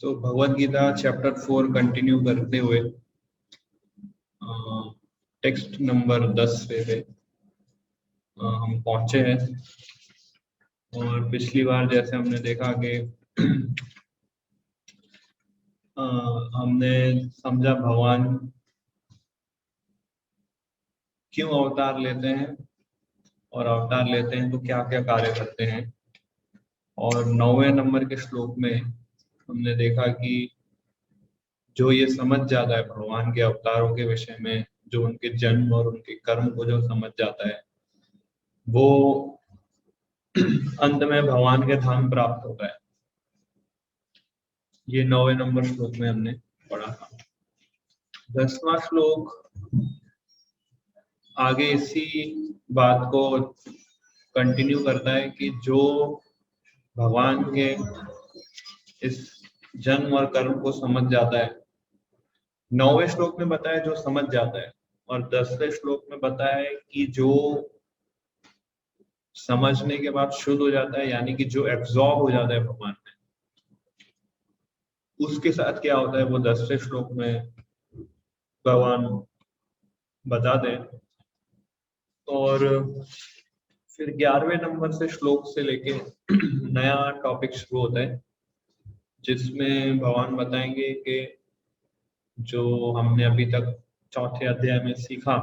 तो Bhagavad Gita chapter 4 continue करते हुए टेक्स्ट नंबर 10 पे हम पहुंचे हैं। और पिछली बार जैसे हमने देखा कि हमने समझा भगवान क्यों अवतार लेते हैं और अवतार लेते हैं तो क्या क्या कार्य करते हैं। और 9वें नंबर के श्लोक में हमने देखा कि जो ये समझ जाता है भगवान के अवतारों के विषय में, जो उनके जन्म और उनके कर्म को जो समझ जाता है, वो अंत में भगवान के धाम प्राप्त होता है। ये 9वें नंबर श्लोक में हमने पढ़ा था। 10वां श्लोक आगे इसी बात को कंटिन्यू करता है कि जो भगवान के इस जन्म और कर्म को समझ जाता है, 9वें श्लोक में बताया जो समझ जाता है, और 10वें श्लोक में बताया है कि जो समझने के बाद शुद्ध हो जाता है, यानी कि जो एब्जॉर्ब हो जाता है भगवान में, उसके साथ क्या होता है वो 10वें श्लोक में भगवान बताते हैं। और फिर 11वें नंबर से श्लोक से लेके नया टॉपिक शुरू होता है, जिसमें भगवान बताएंगे कि जो हमने अभी तक चौथे अध्याय में सीखा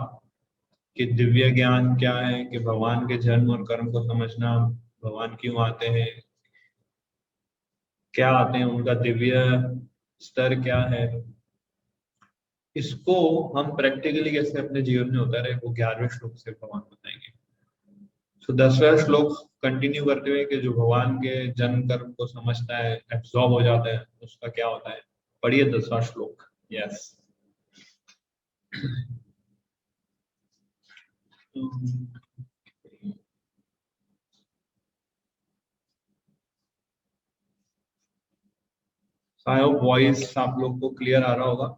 कि दिव्य ज्ञान क्या है, कि भगवान के जन्म और कर्म को समझना, भगवान क्यों आते हैं, क्या आते हैं, उनका दिव्य स्तर क्या है, इसको हम प्रैक्टिकली कैसे अपने जीवन में उतारे वो 11वें श्लोक से भगवान बताएंगे। तो 10वां श्लोक कंटिन्यू करते हुए कि जो भगवान के जन्म कर्म को समझता है, एब्जॉर्ब हो जाता है, उसका क्या होता है। पढ़िए 10वां श्लोक। यस। आई होप वॉइस आप लोग को क्लियर आ रहा होगा।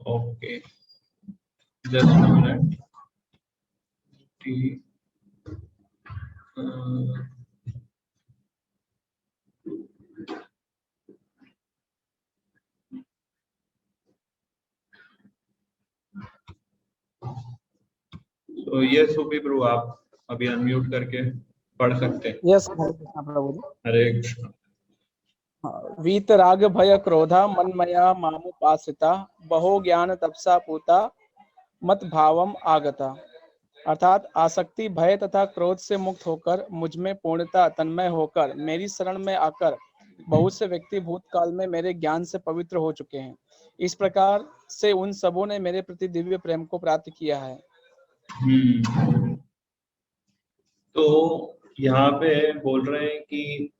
Okay, just a minute. तो ये सुपी प्रभु, आप अभी अनम्यूट करके पढ़ सकते हैं। यस प्रभु जी। हरे कृष्ण। वीतराग भय क्रोधा मन्मया मामुपासिता बहो ज्ञान तपसा पूता मत भावम आगता। अर्थात आसक्ति, भय तथा क्रोध से मुक्त होकर मुझ में पूर्णता तन्मय होकर मेरी शरण में आकर बहुत से व्यक्ति भूतकाल में मेरे ज्ञान से पवित्र हो चुके हैं। इस प्रकार से उन सबों ने मेरे प्रति दिव्य प्रेम को प्राप्त किया है। तो यहाँ पे बोल रहे हैं कि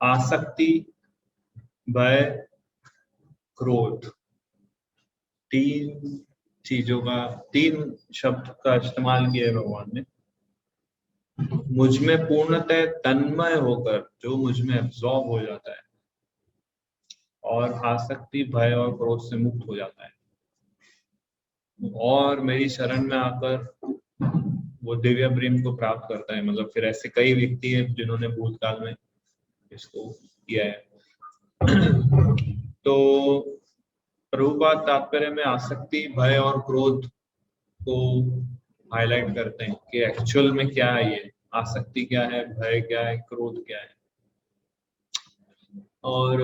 आसक्ति, भय, क्रोध, तीन चीजों का, तीन शब्द का इस्तेमाल किया है भगवान ने। मुझ में पूर्णतः तन्मय होकर, जो मुझ में एब्जॉर्ब हो जाता है, और आसक्ति, भय और क्रोध से मुक्त हो जाता है, और मेरी शरण में आकर वो दिव्य प्रेम को प्राप्त करता है। मतलब फिर ऐसे कई व्यक्ति हैं जिन्होंने भूतकाल में इसको किया है। तो प्रभुपाद तात्पर्य में आसक्ति, भय और क्रोध को हाईलाइट करते हैं कि एक्चुअल में क्या है, ये आसक्ति क्या है, भय क्या है, क्रोध क्या है। और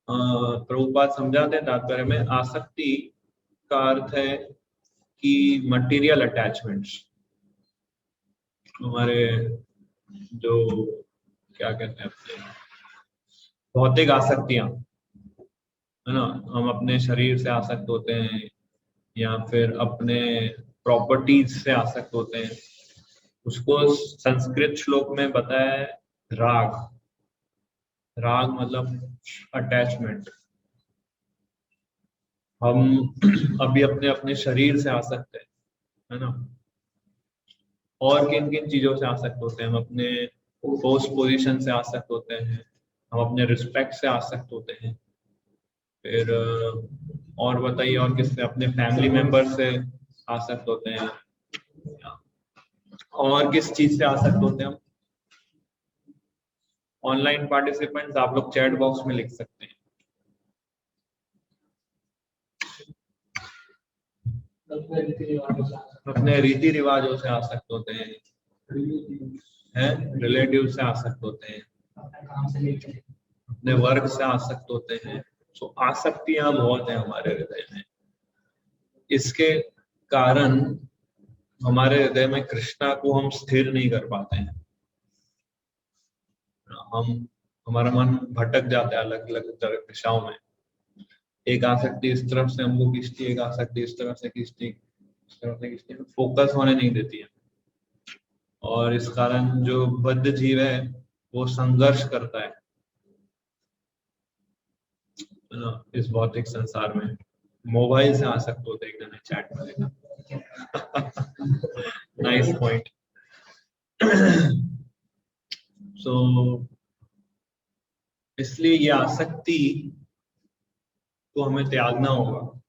प्रभुपाद समझाते हैं तात्पर्य में, आसक्ति का अर्थ है कि मटेरियल अटैचमेंट्स, हमारे जो क्या कहते हैं अपने भौतिक आसक्तियां है ना, हम अपने शरीर से आसक्त होते हैं, या फिर अपने प्रॉपर्टीज से आसक्त होते हैं। उसको संस्कृत श्लोक में बताया है राग। राग मतलब अटैचमेंट। हम अभी अपने अपने शरीर से आसक्त है ना, और किन किन चीजों से आसक्त होते हैं। हम अपने पोस्ट पोजीशन से आसक्त होते हैं, हम अपने रिस्पेक्ट से आसक्त होते हैं, फिर और बताइए, और किससे? अपने फैमिली मेंबर से आसक्त होते हैं। और किस चीज से आसक्त होते हैं हम? ऑनलाइन पार्टिसिपेंट्स, आप लोग चैट बॉक्स में लिख सकते हैं। अपने रीति रिवाजों से आसक्त होते हैं, रिलेटिव से आसक्त होते हैं, अपने वर्क से आसक्त होते हैं। तो आसक्तियां बहुत है हमारे हृदय में। इसके कारण हमारे हृदय में कृष्णा को हम स्थिर नहीं कर पाते हैं। हमारा मन भटक जाता है अलग अलग दिशाओं में। एक आसक्ति इस तरफ से हमको खींचती है, एक आसक्ति इस तरफ से खींचती, इस तरफ से खींचती है, फोकस होने नहीं देती है। और इस कारण जो बद्ध जीव है वो संघर्ष करता है ना, इस भौतिक संसार में। मोबाइल से आसक्त होते एक जने चैट करेगा। Nice point. सो इसलिए ये आसक्ति को हमें त्यागना होगा,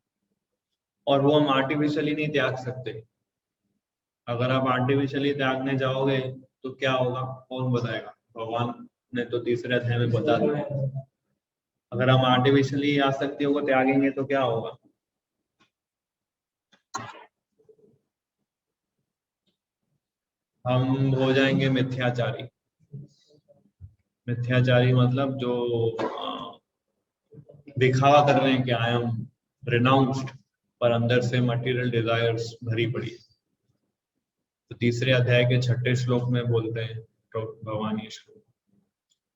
और वो हम आर्टिफिशियली नहीं त्याग सकते। अगर आप आर्टिफिशियली त्यागने जाओगे तो क्या होगा, कौन बताएगा? भगवान ने तो तीसरे अध्याय में बता दिया। अगर हम आर्टिफिशियली आसक्तियों को त्यागेंगे तो क्या होगा? हम हो जाएंगे मिथ्याचारी। मिथ्याचारी मतलब जो दिखावा कर रहे हैं कि आई एम रिनाउंस्ड, पर अंदर से मटेरियल डिजायर्स भरी पड़ी है। तो तीसरे अध्याय के 6ठे श्लोक में बोलते हैं तो भगवान ये श्लोक,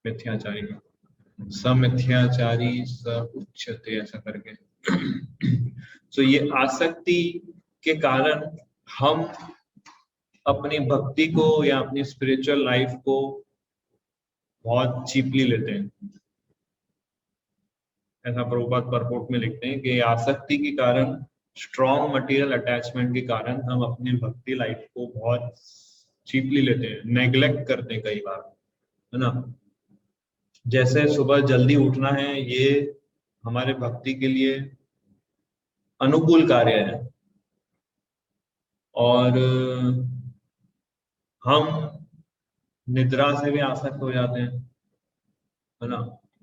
मिथ्याचारी समिथ्याचारी स उच्यते, ऐसा करके। तो ये आसक्ति के कारण हम अपनी भक्ति को या अपनी स्पिरिचुअल लाइफ को बहुत चीपली लेते हैं। ऐसा प्रभुपाद परपोर्ट में लिखते हैं कि आसक्ति के कारण, स्ट्रॉन्ग मटेरियल अटैचमेंट के कारण हम अपनी भक्ति लाइफ को बहुत चीपली लेते हैं, नेग्लेक्ट करते हैं कई बार, है ना। जैसे सुबह जल्दी उठना है, ये हमारे भक्ति के लिए अनुकूल कार्य है, और हम निद्रा से भी आसक्त हो जाते हैं, है ना।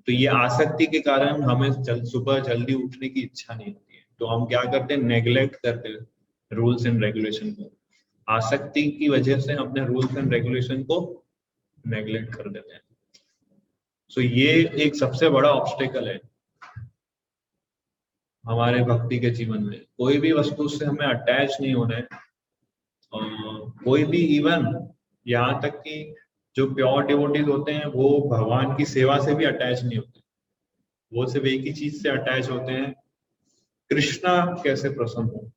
तो ये आसक्ति के कारण हमें सुबह जल्दी उठने की इच्छा नहीं होती है, तो हम क्या करते हैं, नेग्लेक्ट करते हैं रूल्स एंड रेगुलेशन को। आसक्ति की वजह से अपने रूल्स एंड रेगुलेशन को नेग्लेक्ट कर देते हैं। सो ये एक सबसे बड़ा ऑब्स्टेकल है हमारे भक्ति के जीवन में। कोई भी वस्तु से हमें अटैच नहीं होना है, कोई भी, इवन यहाँ तक कि जो प्योर डिवोटीज होते हैं वो भगवान की सेवा से भी अटैच नहीं होते। वो सिर्फ एक ही चीज से अटैच होते हैं, कृष्णा कैसे प्रसन्न हो।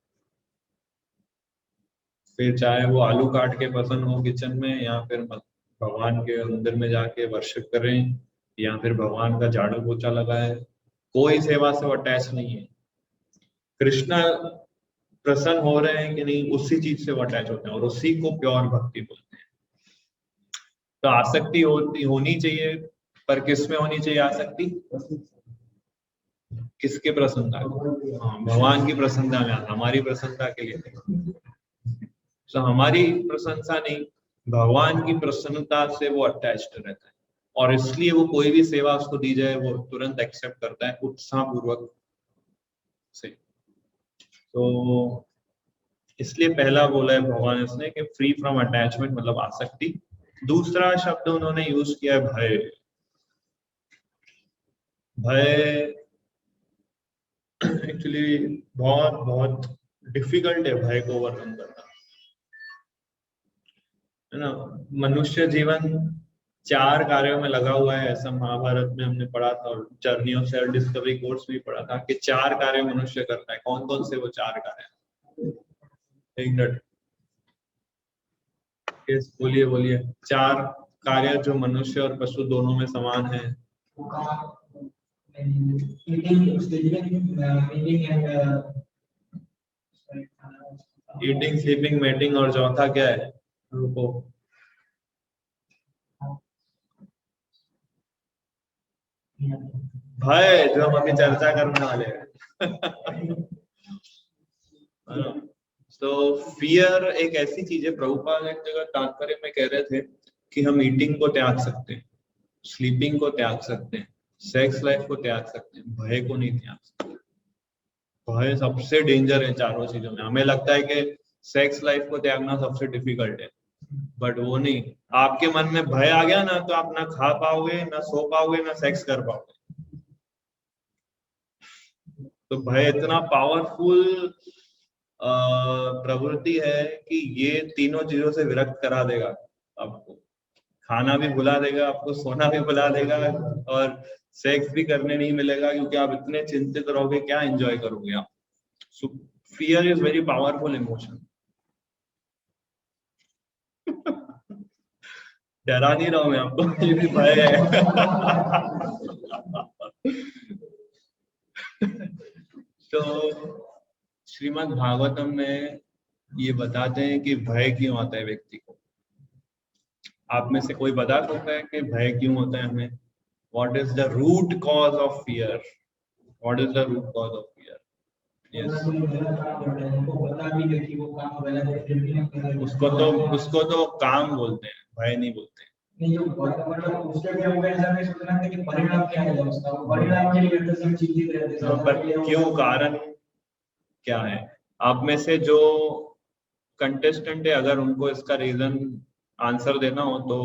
फिर चाहे वो आलू काट के प्रसन्न हो किचन में, या फिर भगवान के मंदिर में जाके वर्शिप करें, या फिर भगवान का झाड़ू पोछा लगाए, कोई सेवा से वो अटैच नहीं है। कृष्णा प्रसन्न हो रहे हैं कि नहीं, उसी चीज से वो अटैच होते हैं, और उसी को प्योर भक्ति बोलते हैं। तो आसक्ति होनी चाहिए, पर किस में होनी चाहिए आसक्ति? किसके प्रसन्नता? हाँ, भगवान की प्रसन्नता में, हमारी प्रसन्नता के लिए नहीं। तो हमारी प्रशंसा नहीं, भगवान की प्रसन्नता से वो अटैच्ड रहता है, और इसलिए वो कोई भी सेवा उसको दी जाए वो तुरंत एक्सेप्ट करता है उत्साह पूर्वक से। तो इसलिए पहला बोला है भगवान इसने कि फ्री फ्रॉम अटैचमेंट, मतलब आसक्ति। दूसरा शब्द उन्होंने यूज किया है भय। भय एक्चुअली बहुत बहुत डिफिकल्ट है भय को ओवरकम करना, है ना। मनुष्य जीवन 4 कार्यों में लगा हुआ है, ऐसा महाभारत में हमने पढ़ा था, और journey of self discovery course भी पढ़ा था कि 4 कार्य मनुष्य करता है। कौन कौन से वो 4 कार्य? एक मिनट, बोलिए बोलिए। 4 कार्य जो मनुष्य और पशु दोनों में समान है। ईटिंग, स्लीपिंग, मेटिंग, और चौथा क्या है? रुको, भय जो हम अभी चर्चा करने वाले हैं। तो फियर एक ऐसी चीज है, प्रभुपाद एक जगह तात्पर्य में कह रहे थे कि हम ईटिंग को त्याग सकते हैं, स्लीपिंग को त्याग सकते हैं, सेक्स लाइफ को त्याग सकते हैं, भय को नहीं त्याग सकते। भय सबसे डेंजर है चारों चीजों में। हमें लगता है कि सेक्स लाइफ को त्यागना सबसे डिफिकल्ट है, बट वो नहीं। आपके मन में भय आ गया ना तो आप ना खा पाओगे, ना सो पाओगे, ना सेक्स कर पाओगे। तो भय इतना पावरफुल प्रवृत्ति है कि ये तीनों चीजों से विरक्त करा देगा आपको। खाना भी भुला देगा आपको, सोना भी भुला देगा, और सेक्स भी करने नहीं मिलेगा, क्योंकि आप इतने चिंतित रहोगे, क्या एंजॉय करोगे आप। सो fear is very powerful emotion. डरा नहीं रहा हूं मैं आपको, ये भी भय है। तो श्रीमद् भागवतम में ये बताते हैं कि भय क्यों आता है व्यक्ति को। आप में से कोई बता सकता है कि भय क्यों होता है हमें? What is the root cause of fear? What is the root cause of fear? Yes, उसको तो काम बोलते हैं, भय नहीं बोलते हैं। नहीं, जो उसके भी हम ऐसा नहीं सोचना है कि परिणाम क्या है उसका, वो परिणाम के लिए हम चिंतित रहते हैं। पर क्यों, कारण क्या है? आप में से जो कंटेस्टेंट है, अगर उनको इसका रीजन आंसर देना हो तो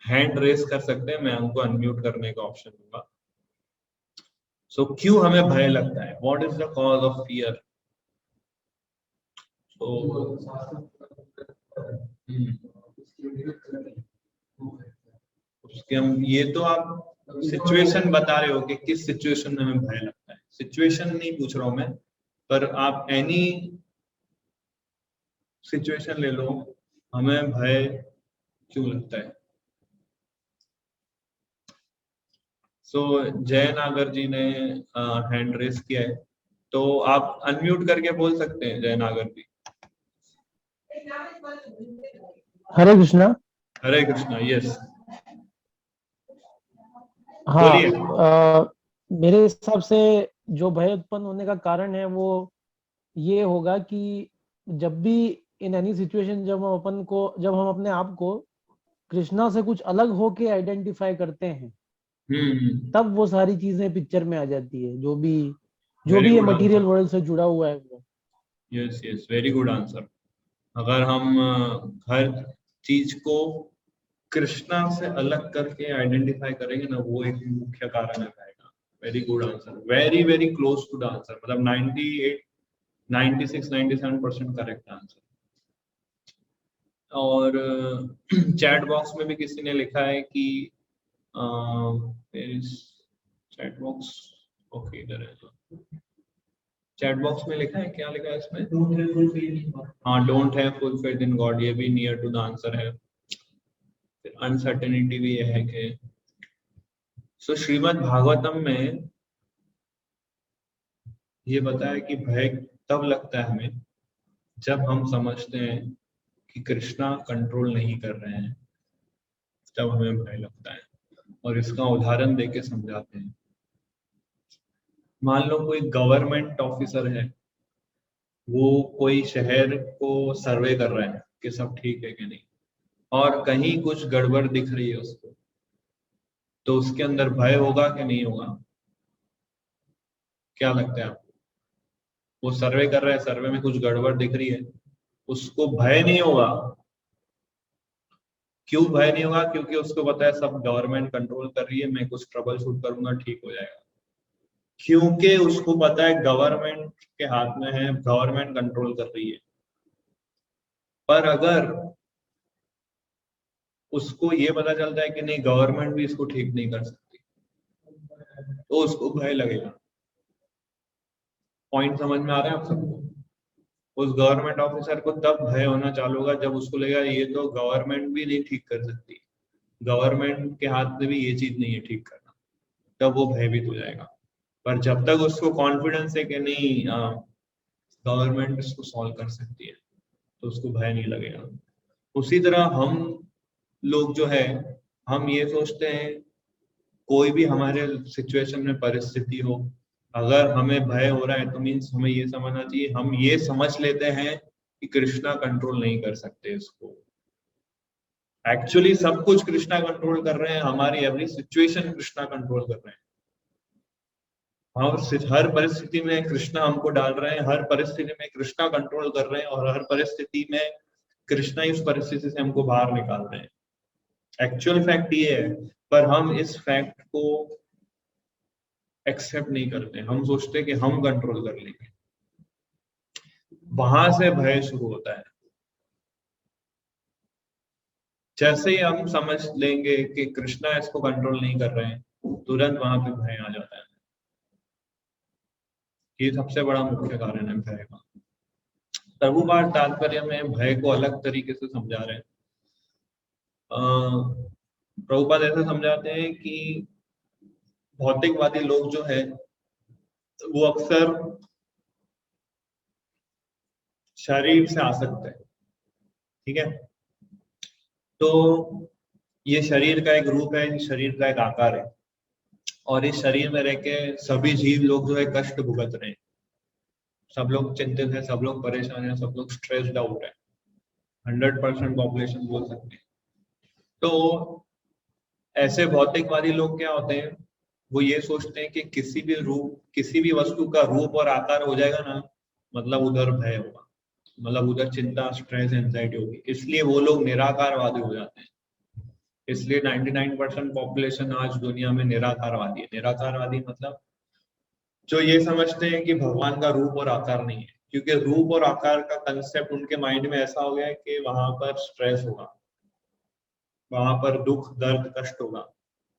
हैंड रेस कर सकते हैं, मैं उनको अनम्यूट करने का ऑप्शन दूंगा। सो क्यों हमें भय लगता है? What is the cause of fear? उसके हम ये तो आप सिचुएशन बता रहे हो कि किस सिचुएशन में हमें भय लगता है। सिचुएशन नहीं पूछ रहा हूं मैं, पर आप एनी सिचुएशन ले लो, हमें भय क्यों लगता है? सो जय नागर जी ने हैंड रेस किया है, तो आप अनम्यूट करके बोल सकते हैं जय नागर जी। हरे कृष्णा। हरे कृष्णा। यस, हाँ, बोलिए। मेरे हिसाब से जो भय उत्पन्न होने का कारण है वो ये होगा कि जब भी इन एनी सिचुएशन जब हम अपने आप को कृष्णा से कुछ अलग होके आइडेंटिफाई करते हैं, तब वो सारी चीजें पिक्चर में आ जाती है, जो वेरी भी ये गुड मटेरियल आंसर। वर्ल्ड से जुड़ा हुआ है वो। Yes yes, very good answer. अगर हम हर चीज को कृष्णा से अलग करके आइडेंटिफाई करेंगे ना, वो एक मुख्य कारण है भय का। Very good answer, very very close to the answer, मतलब 98 96 97% करेक्ट आंसर। और चैट बॉक्स में भी किसी ने लिखा है कि चैट बॉक्स, ओके इधर है। चैट बॉक्स में लिखा है, क्या लिखा है इसमें? हाँ, don't have full faith in God, ये भी नियर टू द आंसर है। अनसर्टेनिटी भी ये है कि श्रीमद् भागवतम में ये बताया कि भय तब लगता है हमें जब हम समझते हैं कि कृष्णा कंट्रोल नहीं कर रहे हैं, तब हमें भय लगता है। और इसका उदाहरण देके समझाते हैं। मान लो कोई गवर्नमेंट ऑफिसर है, वो कोई शहर को सर्वे कर रहा है कि सब ठीक है कि नहीं, और कहीं कुछ गड़बड़ दिख रही है उसको, तो उसके अंदर भय होगा कि नहीं होगा? क्या लगता है आपको? वो सर्वे कर रहा है, सर्वे में कुछ गड़बड़ दिख रही है, उसको भय नहीं होगा। क्यों भय नहीं होगा? क्योंकि उसको पता है सब गवर्नमेंट कंट्रोल कर रही है, मैं कुछ ट्रबल शूट करूंगा, ठीक हो जाएगा। क्योंकि उसको पता है गवर्नमेंट के हाथ में है, गवर्नमेंट कंट्रोल कर रही है। पर अगर उसको ये पता चलता है कि नहीं, गवर्नमेंट भी इसको ठीक नहीं कर सकती, तो उसको भय लगेगा। पॉइंट समझ में आ रहा है आप सबको? उस गवर्नमेंट ऑफिसर को तब भय होना चालू होगा जब उसको लगेगा ये तो गवर्नमेंट भी नहीं ठीक कर सकती, गवर्नमेंट के हाथ में भी ये चीज नहीं है ठीक करना, तब वो भयभीत हो जाएगा। पर जब तक उसको कॉन्फिडेंस है कि नहीं, गवर्नमेंट इसको सॉल्व कर सकती है, तो उसको भय नहीं लगेगा। उसी तरह हम लोग जो है, हम ये सोचते हैं कोई भी हमारे सिचुएशन में परिस्थिति हो, अगर हमें भय हो रहा है तो मीन्स हमें ये समझना चाहिए, हम ये समझ लेते हैं कि कृष्णा कंट्रोल नहीं कर सकते इसको। एक्चुअली सब कुछ कृष्णा कंट्रोल कर रहे हैं, हमारी एवरी सिचुएशन कृष्णा कंट्रोल कर रहे हैं। हर परिस्थिति में कृष्णा हमको डाल रहे हैं, हर परिस्थिति में कृष्णा कंट्रोल कर रहे हैं, और हर परिस्थिति में कृष्णा इस परिस्थिति से हमको बाहर निकाल रहे हैं। एक्चुअल फैक्ट ये है, पर हम इस फैक्ट को एक्सेप्ट नहीं करते। हम सोचते कि हम कंट्रोल कर लेंगे, वहां से भय शुरू होता है। जैसे ही हम समझ लेंगे कि कृष्णा इसको कंट्रोल नहीं कर रहे हैं, तुरंत वहां पे भय आ जाता है। ये सबसे बड़ा मुख्य कारण है भय का। प्रभुपाद तात्पर्य में भय को अलग तरीके से समझा रहे हैं। प्रभुपाद ऐसे समझाते हैं कि भौतिकवादी लोग जो है वो अक्सर शरीर से आसक्त है, ठीक है। तो ये शरीर का एक रूप है, शरीर का एक आकार है, और इस शरीर में रह के सभी जीव लोग जो है कष्ट भुगत रहे हैं। सब लोग चिंतित है, सब लोग परेशान है, सब लोग स्ट्रेस्ड आउट है। 100% पॉपुलेशन बोल सकते हैं। तो ऐसे भौतिकवादी लोग क्या होते हैं, वो ये सोचते हैं कि किसी भी वस्तु का रूप और आकार हो जाएगा ना, मतलब उधर भय होगा, मतलब उधर चिंता, स्ट्रेस, एंजाइटी होगी। इसलिए वो लोग निराकारवादी हो जाते हैं। इसलिए 99% पॉपुलेशन आज दुनिया में निराकारवादी है। निराकारवादी मतलब जो ये समझते हैं कि भगवान का रूप और आकार नहीं है, क्योंकि रूप और आकार का कंसेप्ट उनके माइंड में ऐसा हो गया है कि वहां पर स्ट्रेस होगा, वहां पर दुख, दर्द, कष्ट होगा।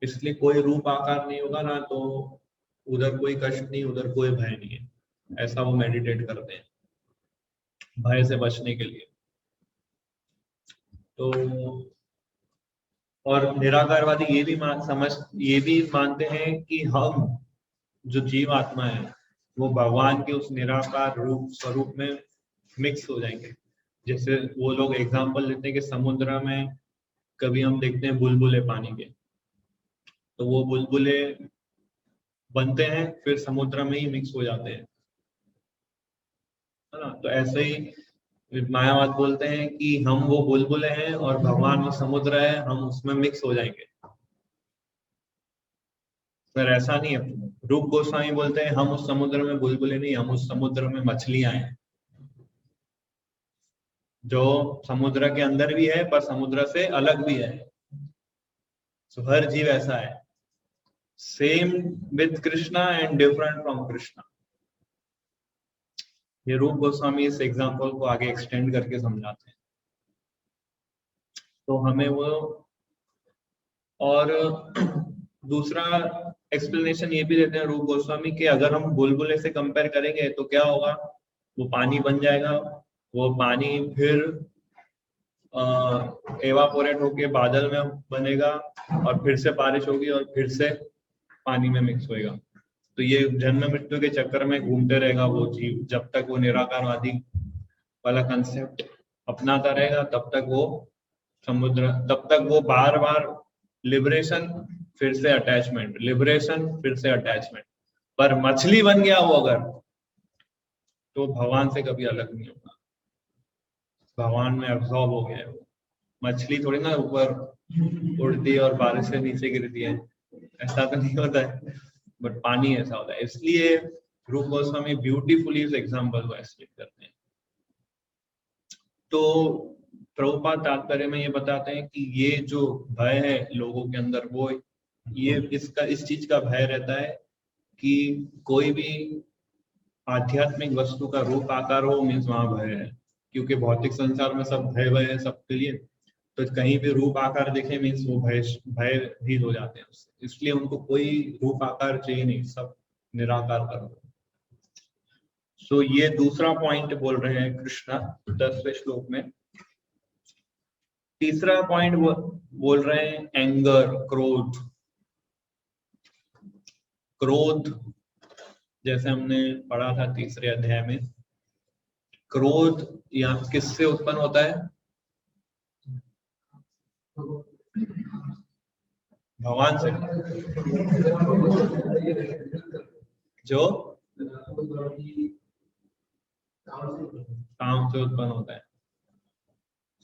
इसलिए कोई रूप आकार नहीं होगा ना, तो उधर कोई कष्ट नहीं, उधर कोई भय नहीं है। ऐसा वो मेडिटेट करते हैं भय से बचने के लिए। तो और निराकारवादी ये भी मानते हैं कि हम जो जीव आत्मा है वो भगवान के उस निराकार रूप स्वरूप में मिक्स हो जाएंगे। जैसे वो लोग एग्जांपल लेते हैं कि समुद्र में कभी हम देखते हैं बुलबुले पानी के, तो वो बुलबुले बनते हैं फिर समुद्र में ही मिक्स हो जाते हैं, है ना। तो ऐसे ही मायावाद बोलते हैं कि हम वो बुलबुले हैं और भगवान वो समुद्र है, हम उसमें मिक्स हो जाएंगे। पर ऐसा नहीं है। रूप गोस्वामी बोलते हैं हम उस समुद्र में बुलबुले नहीं, हम उस समुद्र में मछलियां हैं, जो समुद्र के अंदर भी है पर समुद्र से अलग भी है। तो हर जीव ऐसा है, same with Krishna and different from Krishna. ये रूप गोस्वामी इस एग्जांपल को आगे एक्सटेंड करके समझाते हैं। तो हमें वो, और दूसरा एक्सप्लेनेशन ये भी देते हैं रूप गोस्वामी कि अगर हम बुलबुले से कंपेयर करेंगे तो क्या होगा, वो पानी बन जाएगा, वो पानी फिर एवापोरेट होके बादल में बनेगा, और फिर से बारिश होगी, और फिर से पानी में मिक्स होएगा। तो ये जन्म मृत्यु के चक्कर में घूमते रहेगा वो जीव, जब तक वो निराकारवादी वाला कंसेप्ट अपनाता रहेगा तब तक वो समुद्र, तब तक वो बार बार लिबरेशन फिर से अटैचमेंट, लिबरेशन फिर से अटैचमेंट। पर मछली बन गया वो अगर, तो भगवान से कभी अलग नहीं होगा, भगवान में अब्सॉर्ब हो गया है वो। मछली थोड़ी ना ऊपर उड़ती है और बारिश से नीचे गिरती है, ऐसा तो नहीं होता है, बट पानी ऐसा होता है। इसलिए रूप गोस्वामी ब्यूटीफुली इस एग्जांपल को एक्सप्लेन करते हैं। तो प्रभुपाद तात्पर्य में ये बताते हैं कि ये जो भय है लोगों के अंदर, वो ये इस चीज का भय रहता है कि कोई भी आध्यात्मिक वस्तु का रूप आकार हो मीन्स वहां भय है, क्योंकि भौतिक संसार में सब भय है सबके लिए। तो कहीं भी रूप आकार देखे मीन्स वो भयभीत हो जाते हैं उससे, इसलिए उनको कोई रूप आकार चाहिए नहीं, सब निराकार करो। सो ये दूसरा पॉइंट बोल रहे हैं कृष्णा 10वें श्लोक में। तीसरा पॉइंट बोल रहे हैं एंगर, क्रोध। क्रोध जैसे हमने पढ़ा था तीसरे अध्याय में, क्रोध यहाँ किससे उत्पन्न होता है? भगवान से जो काम से उत्पन्न होता है।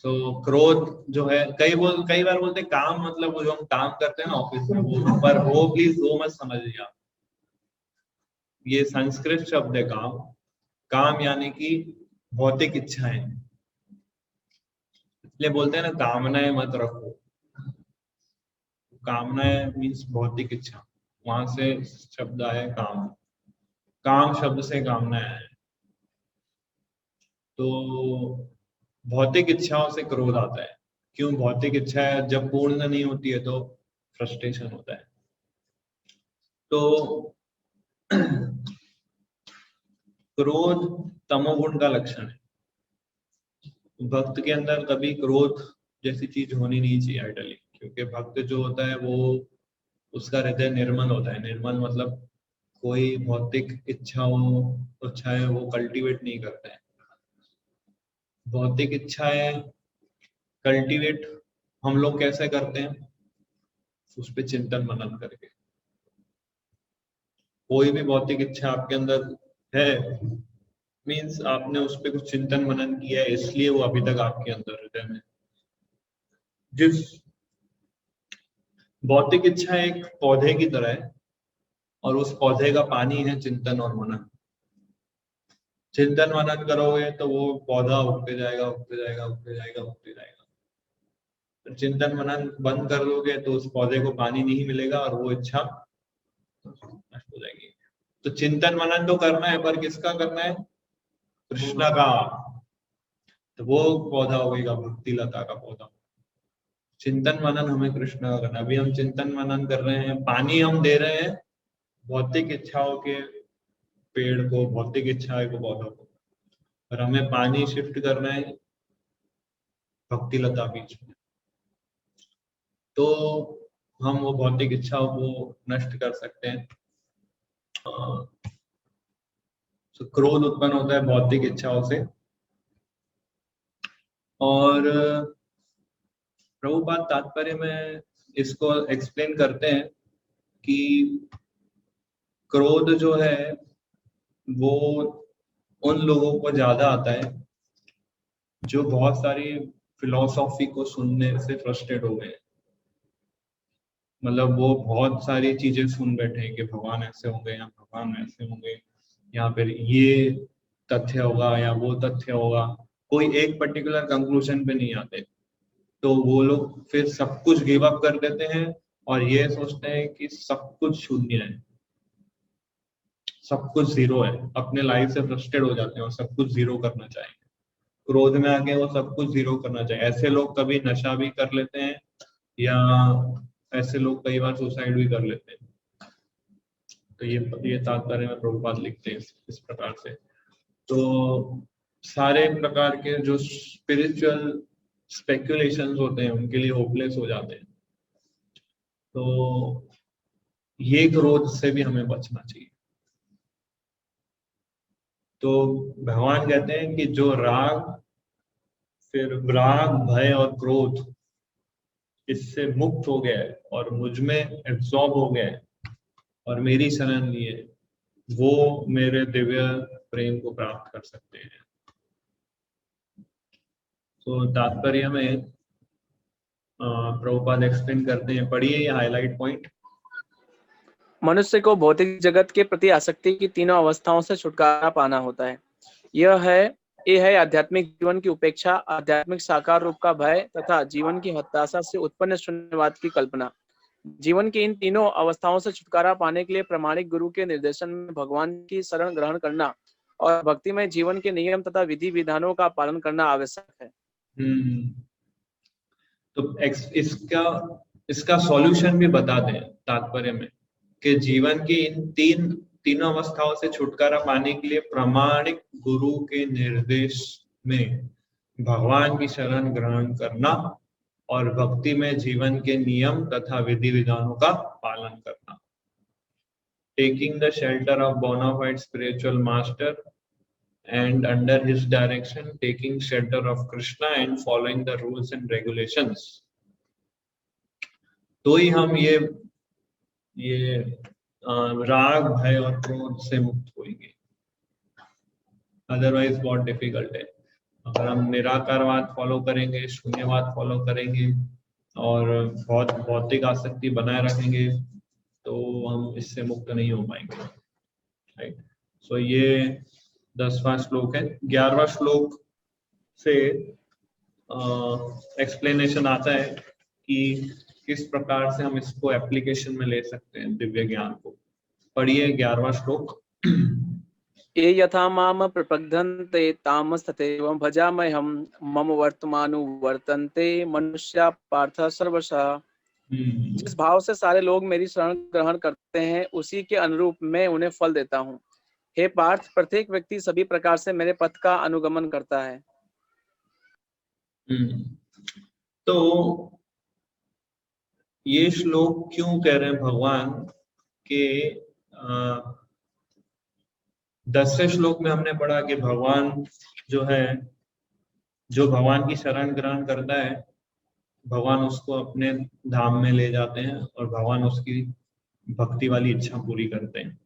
सो क्रोध जो है, कई बार बोलते हैं काम मतलब वो जो हम काम करते हैं ना ऑफिस में, वो पर वो प्लीज वो मत समझिए आप, ये संस्कृत शब्द है काम। काम यानी कि भौतिक इच्छाएं, इसलिए बोलते हैं ना कामनाएं मत रखो। कामनाएं मीन्स भौतिक इच्छा, वहां से शब्द आया काम। काम शब्द से कामनाएं आए। तो भौतिक इच्छाओं से क्रोध आता है। क्यों? भौतिक इच्छा जब पूर्ण नहीं होती है तो फ्रस्ट्रेशन होता है। तो क्रोध तमोगुण का लक्षण है। भक्त के अंदर कभी क्रोध जैसी चीज होनी नहीं चाहिए आइडली, क्योंकि भक्त जो होता है वो उसका हृदय निर्मल होता है। निर्मल मतलब कोई भौतिक इच्छाएं वो कल्टीवेट नहीं करता है। भौतिक इच्छाएं कल्टीवेट हम लोग कैसे करते हैं? उस पर चिंतन मनन करके। कोई भी भौतिक इच्छा आपके अंदर है मीन्स आपने उस पर कुछ चिंतन मनन किया है, इसलिए वो अभी तक आपके अंदर हृदय में। जिस भौतिक इच्छा एक पौधे की तरह है और उस पौधे का पानी है चिंतन और मनन। चिंतन मनन करोगे तो वो पौधा उगते जाएगा, उगते जाएगा, उगते जाएगा, उगते जाएगा। चिंतन मनन बंद कर दोगे तो उस पौधे को पानी नहीं मिलेगा और वो इच्छा नष्ट हो जाएगी। तो चिंतन मनन तो करना है, पर किसका करना है? कृष्ण का। तो वो पौधा होगा भक्ति लता का पौधा। चिंतन मनन हमें कृष्ण का करना। अभी हम चिंतन मनन कर रहे हैं, पानी हम दे रहे हैं भौतिक इच्छाओं के पेड़ को, भौतिक इच्छाओं को पौधों को, और हमें पानी शिफ्ट करना है भक्ति लता बीच में। तो हम वो भौतिक इच्छाओं को नष्ट कर सकते हैं। तो क्रोध उत्पन्न होता है भौतिक इच्छाओं से। और प्रभुपाद तात्पर्य में इसको एक्सप्लेन करते हैं कि क्रोध जो है वो उन लोगों को ज्यादा आता है जो बहुत सारी फिलॉसफी को सुनने से फ्रस्ट्रेट हो गए। मतलब वो बहुत सारी चीजें सुन बैठे हैं कि भगवान ऐसे होंगे या भगवान ऐसे होंगे, या फिर ये तथ्य होगा या वो तथ्य होगा, कोई एक पर्टिकुलर कंक्लूजन पे नहीं आते। तो वो लोग फिर सब कुछ गिव अप कर देते हैं और ये सोचते हैं कि सब कुछ शून्य है, सब कुछ जीरो है। अपने लाइफ से फ्रस्ट्रेट हो जाते हैं और सब कुछ जीरो करना चाहेंगे। क्रोध में आके वो सब कुछ जीरो करना चाहिए। ऐसे लोग कभी नशा भी कर लेते हैं या ऐसे लोग कई बार सुसाइड भी कर लेते हैं। तो ये तात्पर्य में प्रभुपाद लिखते हैं इस प्रकार से। तो सारे प्रकार के जो स्पिरिचुअल स्पेक्युलेशंस होते हैं उनके लिए होपलेस हो जाते हैं। तो ये क्रोध से भी हमें बचना चाहिए। तो भगवान कहते हैं कि जो राग, फिर राग, भय और क्रोध इससे मुक्त हो गया है और मुझ में एब्जॉर्ब हो गया है और मेरी शरण लिए, वो मेरे दिव्य प्रेम को प्राप्त कर सकते हैं। तो तात्पर्य में प्रभुपाद एक्सप्लेन करते हैं, पढ़िए ये हाईलाइट पॉइंट। मनुष्य को भौतिक जगत के प्रति आसक्ति की तीनों अवस्थाओं से छुटकारा पाना होता है। ये है आध्यात्मिक जीवन की उपेक्षा, आध्यात्मिक साकार रूप का भय तथा जीवन की हताशा से उत्पन्न शून्यवाद की कल्पना। जीवन की इन तीनों अवस्थाओं से छुटकारा पाने के लिए प्रामाणिक गुरु के निर्देशन में भगवान की शरण ग्रहण करना और भक्तिमय जीवन के नियम तथा विधि विधानों का पालन करना आवश्यक है। तो इसका सॉल्यूशन भी बता दें तात्पर्य में कि जीवन की इन तीनों अवस्थाओं से छुटकारा पाने के लिए प्रामाणिक गुरु के निर्देश में भगवान की शरण ग्रहण करना और भक्ति में जीवन के नियम तथा विधि विधानों का पालन करना। Taking the shelter of bona fide spiritual master and under his direction taking shelter of Krishna and following the rules and regulations. तो ही हम ये राग, भय और क्रोध से मुक्त होंगे, अदरवाइज बहुत डिफिकल्ट है। अगर हम निराकारवाद फॉलो करेंगे, शून्यवाद फॉलो करेंगे और बहुत भौतिक आसक्ति बनाए रखेंगे तो हम इससे मुक्त नहीं हो पाएंगे, राइट। सो ये 10वां श्लोक है। 11वां श्लोक से एक्सप्लेनेशन आता है कि किस प्रकार से हम इसको एप्लीकेशन में ले सकते हैं, दिव्य ज्ञान को। पढ़िए 11वां श्लोक। ये यथा माम प्रपद्यन्ते तामस्तथैव भजाम्यहं मम वर्तमानुवर्तन्ते मनुष्या पार्थ सर्वशः। जिस भाव से सारे लोग मेरी शरण ग्रहण करते हैं उसी के अनुरूप मैं उन्हें फल देता हूँ। हे पार्थ, प्रत्येक व्यक्ति सभी प्रकार से मेरे पथ का अनुगमन करता है। तो ये श्लोक क्यों कह रहे हैं भगवान के 10वें श्लोक में हमने पढ़ा कि भगवान जो है, जो भगवान की शरण ग्रहण करता है भगवान उसको अपने धाम में ले जाते हैं और भगवान उसकी भक्ति वाली इच्छा पूरी करते हैं।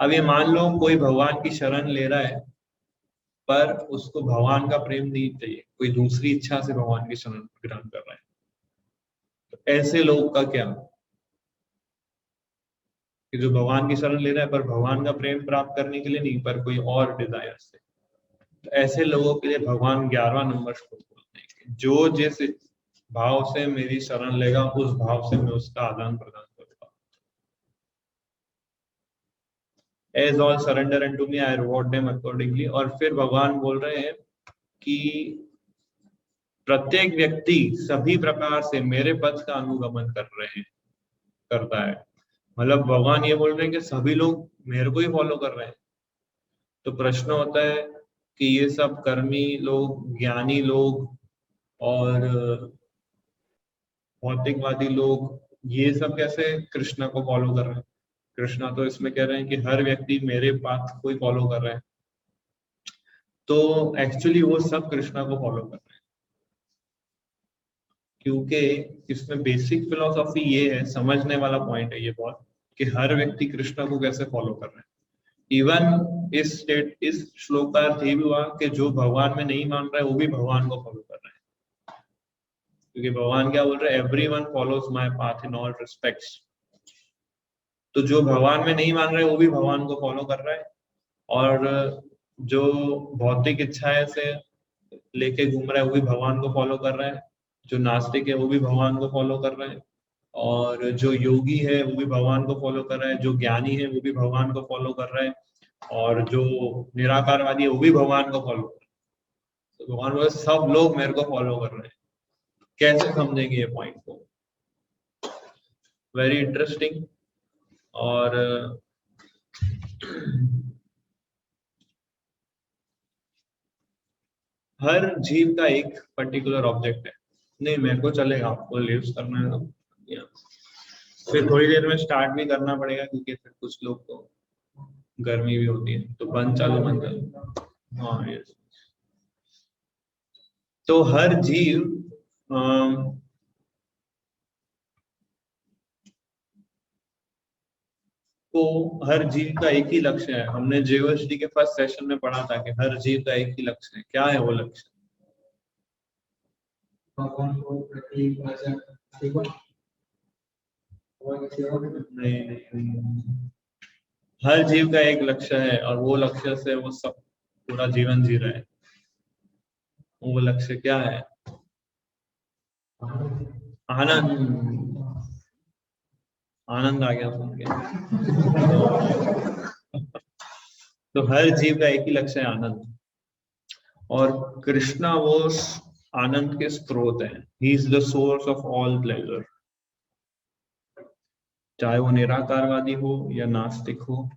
अब ये मान लो कोई भगवान की शरण ले रहा है पर उसको भगवान का प्रेम नहीं चाहिए, कोई दूसरी इच्छा से भगवान की शरण ग्रहण कर रहा है, तो ऐसे लोग का क्या, कि जो भगवान की शरण ले रहा है पर भगवान का प्रेम प्राप्त करने के लिए नहीं, पर कोई और डिजायर से, तो ऐसे लोगों के लिए भगवान 11वां नंबर श्लोक बोलते हैं कि जो जिस भाव से मेरी शरण लेगा उस भाव से मैं उसका आदान प्रदान करूंगा। As all surrender unto me, I reward them accordingly। और फिर भगवान बोल रहे हैं कि प्रत्येक व्यक्ति सभी प्रकार से मेरे पथ का अनुगमन करता है। मतलब भगवान ये बोल रहे हैं कि सभी लोग मेरे को ही फॉलो कर रहे हैं। तो प्रश्न होता है कि ये सब कर्मी लोग, ज्ञानी लोग और भौतिकवादी लोग, ये सब कैसे कृष्ण को फॉलो कर रहे हैं? कृष्णा तो इसमें कह रहे हैं कि हर व्यक्ति मेरे पाथ को ही फॉलो कर रहा है, तो एक्चुअली वो सब कृष्णा को फॉलो कर रहे हैं, क्योंकि इसमें बेसिक फिलोसॉफी ये है, समझने वाला पॉइंट है ये बहुत, कि हर व्यक्ति कृष्णा को कैसे फॉलो कर रहे हैं। इवन इस श्लोक का अर्थ ये भी हुआ कि जो भगवान में नहीं मान रहा है वो भी भगवान को फॉलो कर रहा है, क्योंकि भगवान क्या बोल रहे हैं, everyone follows my path in all respects. तो जो भगवान में नहीं मान रहा है वो भी भगवान को फॉलो कर रहा है, और जो भौतिक इच्छाएं से लेके घूम रहा है वो भी भगवान को फॉलो कर रहा है, जो नास्तिक है वो भी भगवान को फॉलो कर रहा है, और जो योगी है वो भी भगवान को फॉलो कर रहा है, जो ज्ञानी है वो भी भगवान को फॉलो कर रहा है, और जो निराकारवादी है वो भी भगवान को फॉलो कर रहा है। तो भगवान बोले सब लोग मेरे को फॉलो कर रहे हैं। कैसे समझेंगे ये पॉइंट को? Very interesting. और हर जीव का एक पर्टिकुलर ऑब्जेक्ट है। नहीं मेरे को चलेगा, आपको लीव्स करना है तो फिर थोड़ी देर में स्टार्ट भी करना पड़ेगा, क्योंकि फिर कुछ लोग को गर्मी भी होती है, तो बंद चालू। हाँ यस। तो हर जीव हर जीव का एक ही लक्ष्य है। हमने जीवश्री के फर्स्ट सेशन में पढ़ा था कि हर जीव का एक ही लक्ष्य है। क्या है वो लक्ष्य? भगवान को प्रति नहीं, हर जीव का एक लक्ष्य है और वो लक्ष्य से वो सब पूरा जीवन जी रहा है। वो लक्ष्य क्या है? आनंद। आनंद आ गया सुन के। तो हर जीव का एक ही लक्ष्य है, आनंद। और कृष्णा वो आनंद के स्रोत है। He is the source of all pleasure. चाहे वो निराकारवादी हो या नास्तिक हो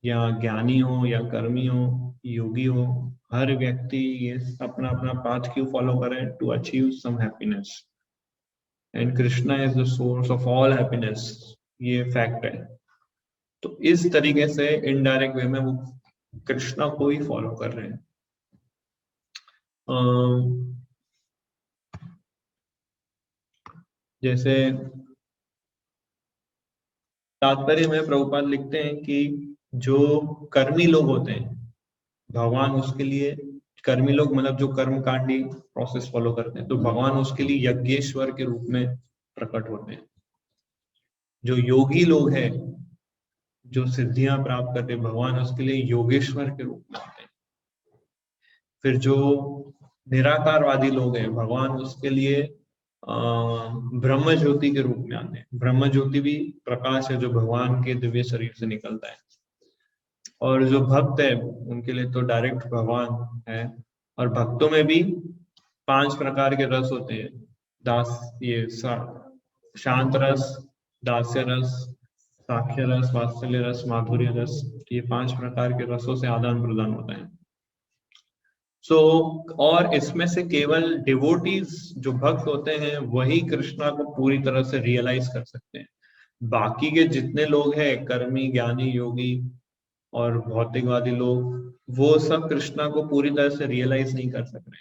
या ज्ञानी हो या कर्मी हो, योगी हो, हर व्यक्ति ये अपना अपना पाथ क्यों फॉलो करे? To achieve some happiness, and Krishna is the source of all happiness. ये फैक्ट है। तो इस तरीके से इनडायरेक्ट वे में वो कृष्णा को ही फॉलो कर रहे हैं। जैसे तात्पर्य में प्रभुपाद लिखते हैं कि जो कर्मी लोग होते हैं भगवान उसके लिए, कर्मी लोग मतलब जो कर्मकांडी प्रोसेस फॉलो करते हैं, तो भगवान उसके लिए यज्ञेश्वर के रूप में प्रकट होते हैं। जो योगी लोग हैं जो सिद्धियां प्राप्त करते हैं भगवान उसके लिए योगेश्वर के रूप में आते हैं। फिर जो निराकारवादी लोग हैं भगवान उसके लिए ब्रह्म ज्योति के रूप में आते हैं। ब्रह्म ज्योति भी प्रकाश है जो भगवान के दिव्य शरीर से निकलता है। और जो भक्त है उनके लिए तो डायरेक्ट भगवान है। और भक्तों में भी 5 प्रकार के रस होते हैं, शांत रस, दास्य रस, साक्ष्य रस, वात्सल्य रस, माधुर्य रस। ये 5 प्रकार के रसों से आदान प्रदान होता है। और इसमें से केवल डिवोटीज जो भक्त होते हैं वही कृष्णा को पूरी तरह से रियलाइज कर सकते हैं। बाकी के जितने लोग हैं कर्मी, ज्ञानी, योगी और भौतिकवादी लोग, वो सब कृष्णा को पूरी तरह से रियलाइज नहीं कर सक रहे,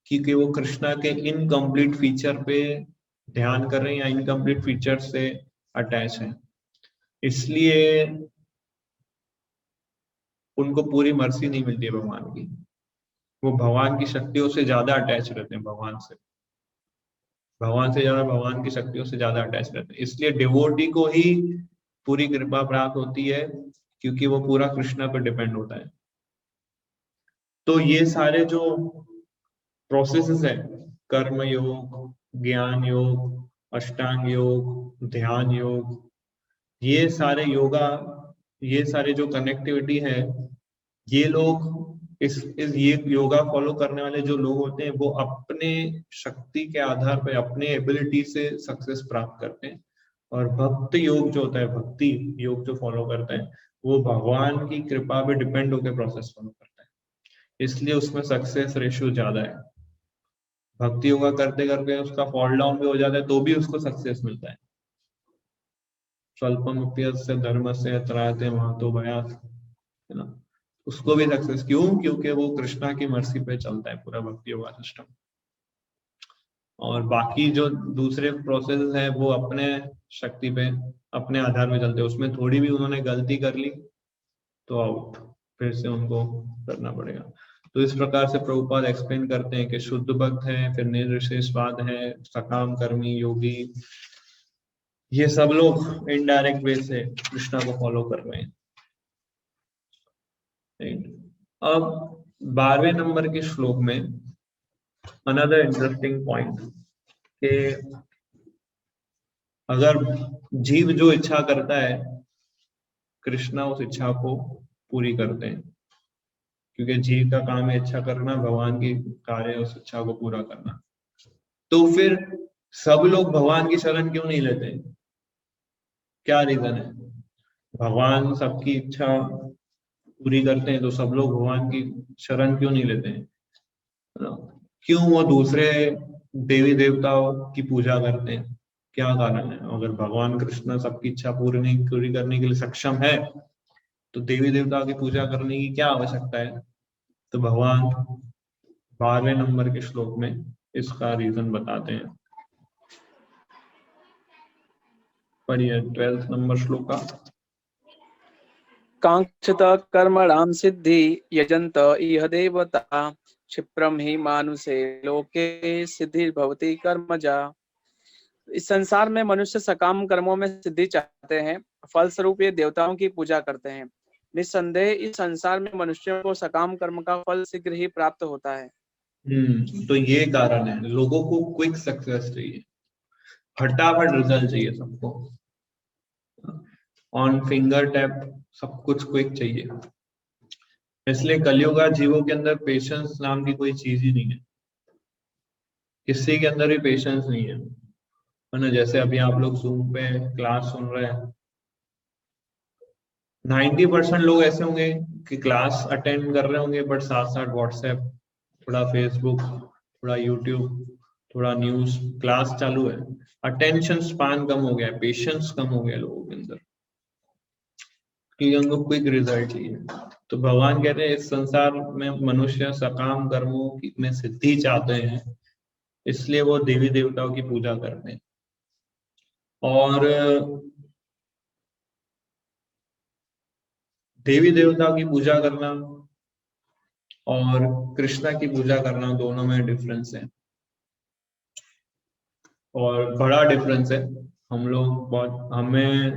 क्योंकि वो कृष्णा के इनकम्प्लीट फीचर पे ध्यान कर रहे हैं या इनकम्प्लीट फीचर से अटैच हैं। इसलिए उनको पूरी मर्सी नहीं मिलती है भगवान की। वो भगवान की शक्तियों से ज्यादा अटैच रहते हैं, भगवान से ज्यादा भगवान की शक्तियों से ज्यादा अटैच रहते हैं। इसलिए डिवोटी को ही पूरी कृपा प्राप्त होती है, क्योंकि वो पूरा कृष्णा पर डिपेंड होता है। तो ये सारे जो प्रोसेसेस है, कर्म योग, ज्ञान योग, अष्टांग योग, ध्यान योग, ये सारे योगा, ये सारे जो कनेक्टिविटी है, ये लोग ये योगा फॉलो करने वाले जो लोग होते हैं वो अपने शक्ति के आधार पर, अपने एबिलिटी से सक्सेस प्राप्त करते हैं। और भक्त योग जो होता है, भक्ति योग जो फॉलो करता है, वो भगवान की कृपा पे डिपेंड होकर प्रोसेस फॉलो करता है, इसलिए उसमें सक्सेस रेशियो ज्यादा है। भक्ति योगा करते करते उसका फॉल डाउन भी हो जाता है तो भी उसको सक्सेस मिलता है। स्वल्पमप्यस्य धर्मस्य त्रायते महतो भयात्, है ना, उसको भी सक्सेस। क्यों? क्योंकि वो कृष्णा की मर्सी पे चलता है पूरा भक्ति योगा सिस्टम। और बाकी जो दूसरे प्रोसेस है वो अपने शक्ति पे, अपने आधार पे चलते हैं। उसमें थोड़ी भी उन्होंने गलती कर ली तो आउट, फिर से उनको करना पड़ेगा। तो इस प्रकार से प्रभुपाद एक्सप्लेन करते हैं कि शुद्ध भक्त है, फिर निर्विशेषवाद है, सकाम, कर्मी, योगी, ये सब लोग इनडायरेक्ट वे से कृष्णा को फॉलो कर रहे हैं। अब 12वें नंबर के श्लोक में अनदर इंटरेस्टिंग पॉइंट कि अगर जीव जो इच्छा करता है कृष्णा उस इच्छा को पूरी करते हैं, क्योंकि जीव का काम है इच्छा करना, भगवान की कार्य है उस इच्छा को पूरा करना। तो फिर सब लोग भगवान की शरण क्यों नहीं लेते? क्या रीजन है? भगवान सबकी इच्छा पूरी करते हैं तो सब लोग भगवान की शरण क्यों नहीं लेते हैं? क्यों वो दूसरे देवी देवताओं की पूजा करते हैं? क्या कारण है? अगर भगवान कृष्ण सबकी इच्छा पूरी करने के लिए सक्षम है तो देवी देवताओं की पूजा करने की क्या आवश्यकता है? तो भगवान 12वें नंबर के श्लोक में इसका रीजन बताते हैं। पढ़िए 12th नंबर श्लोक का। कांक्षत कर्मणाम सिद्धि यजंत इह देवता क्षिप्रम ही मानुषे लोके सिद्धि भवति कर्मजा। इस संसार में मनुष्य सकाम कर्मों में सिद्धि चाहते हैं, फलस्वरूप ये देवताओं की पूजा करते हैं। निस्संदेह इस संसार में मनुष्यों को सकाम कर्म का फल शीघ्र ही प्राप्त होता है। तो ये कारण है, लोगों को क्विक सक्सेस चाहिए, फटाफट रिजल्ट चाहिए सबको, ऑन फिंगर टैप सब कुछ क्विक चाहिए। इसलिए कलियुगा जीवों के अंदर पेशेंस नाम की कोई चीज ही नहीं है, किसी के अंदर भी पेशेंस नहीं है ना। जैसे अभी आप लोग जूम पे क्लास सुन रहे हैं, 90% लोग ऐसे होंगे कि क्लास अटेंड कर रहे होंगे बट साथ साथ व्हाट्सएप, थोड़ा फेसबुक, थोड़ा यूट्यूब, थोड़ा न्यूज, क्लास चालू है। अटेंशन स्पान कम हो गया, पेशेंस कम हो गया लोगों के अंदर, क्योंकि उनको क्विक रिजल्ट चाहिए। तो भगवान कहते हैं इस संसार में मनुष्य सकाम कर्मों में सिद्धि चाहते हैं इसलिए वो देवी देवताओं की पूजा करते हैं। और देवी देवताओं की पूजा करना और कृष्णा की पूजा करना दोनों में डिफरेंस है, और बड़ा डिफरेंस है। हम लोग बहुत, हमें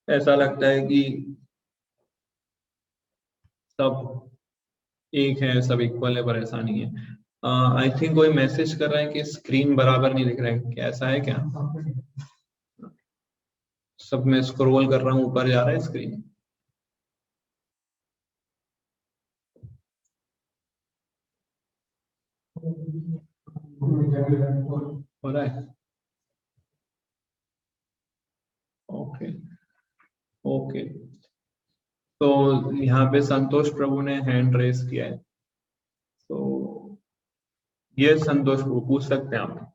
ऐसा लगता है कि सब एक है, सब इक्वल है, पर ऐसा नहीं है। आई थिंक कोई मैसेज कर रहा है कि स्क्रीन बराबर नहीं दिख रहा है, क्या ऐसा है क्या? सब मैं स्क्रॉल कर रहा हूँ, ऊपर जा रहा है स्क्रीन। हो रहा है? Okay okay. तो यहाँ पे संतोष प्रभु ने हैंड रेस किया है, तो ये संतोष प्रभु पूछ सकते हैं आप।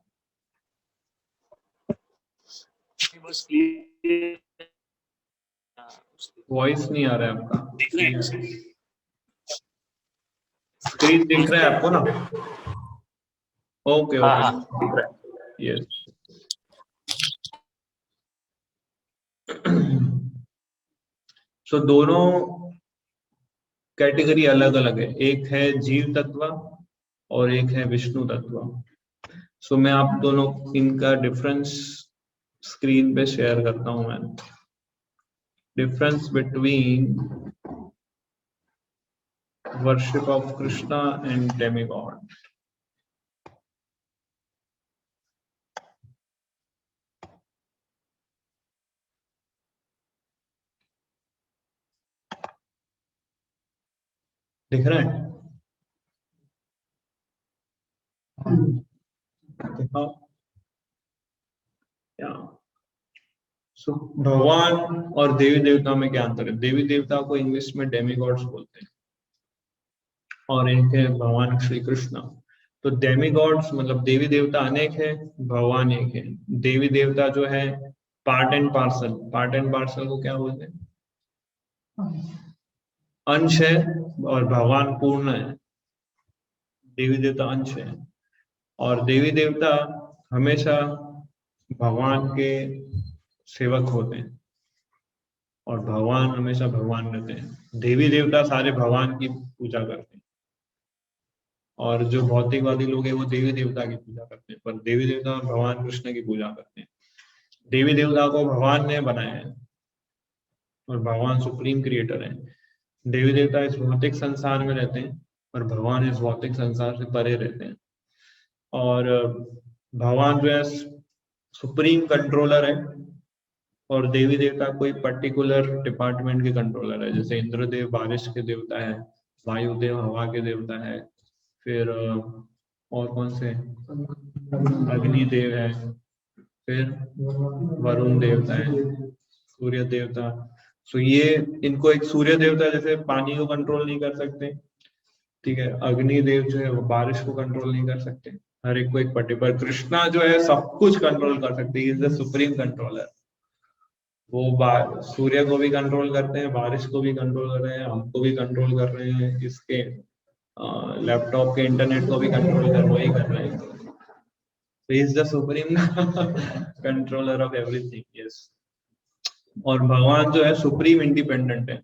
वॉइस नहीं आ रहा है आपका। स्क्रीन दिख रहा है आपको ना? Okay okay, yes. सो दोनों कैटेगरी अलग अलग है, एक है जीव तत्व और एक है विष्णु तत्व। सो मैं आप दोनों इनका डिफरेंस स्क्रीन पे शेयर करता हूं मैं। Difference between worship of Krishna and demigod. दिख रहा है? दिखाओ। सो भगवान और देवी देवता में क्या अंतर है? देवी देवता को इंग्लिश में डेमिगॉड्स बोलते हैं, और एक है भगवान श्री कृष्ण। तो डेमिगॉड्स मतलब देवी देवता अनेक है, भगवान एक है। देवी देवता जो है part and parcel, part and parcel को क्या बोलते हैं? अंश है, और भगवान पूर्ण है। देवी देवता अंश है, और देवी देवता हमेशा भगवान के सेवक होते हैं, और भगवान हमेशा भगवान रहते हैं। देवी देवता सारे भगवान की पूजा करते हैं, और जो भौतिकवादी लोग हैं वो देवी देवता की पूजा करते हैं, पर देवी देवता भगवान कृष्ण की पूजा करते हैं। देवी देवता को भगवान ने बनाया है, और भगवान सुप्रीम क्रिएटर है। देवी देवता इस भौतिक संसार में रहते हैं, और भगवान इस भौतिक संसार से परे रहते हैं। और भगवान जो है सुप्रीम कंट्रोलर है, और देवी देवता कोई पर्टिकुलर डिपार्टमेंट के कंट्रोलर है। जैसे इंद्रदेव बारिश के देवता है, वायुदेव हवा के देवता है, फिर और कौन से? अग्निदेव है, फिर वरुण देवता है, सूर्य देवता। सो ये इनको एक सूर्य देवता जैसे पानी को कंट्रोल नहीं कर सकते, ठीक है। अग्निदेव जो है वो बारिश को कंट्रोल नहीं कर सकते, हर एक को एक पर्टिकुलर। कृष्णा जो है सब कुछ कंट्रोल कर सकते हैं, इज द सुप्रीम कंट्रोलर। वो सूर्य को भी कंट्रोल करते हैं, बारिश को भी कंट्रोल कर रहे हैं, हमको भी कंट्रोल कर रहे हैं, इसके लैपटॉप के इंटरनेट को भी कंट्रोल कर वही कर रहे हैं। So he is the supreme controller of everything, yes. और भगवान जो है सुप्रीम इंडिपेंडेंट है,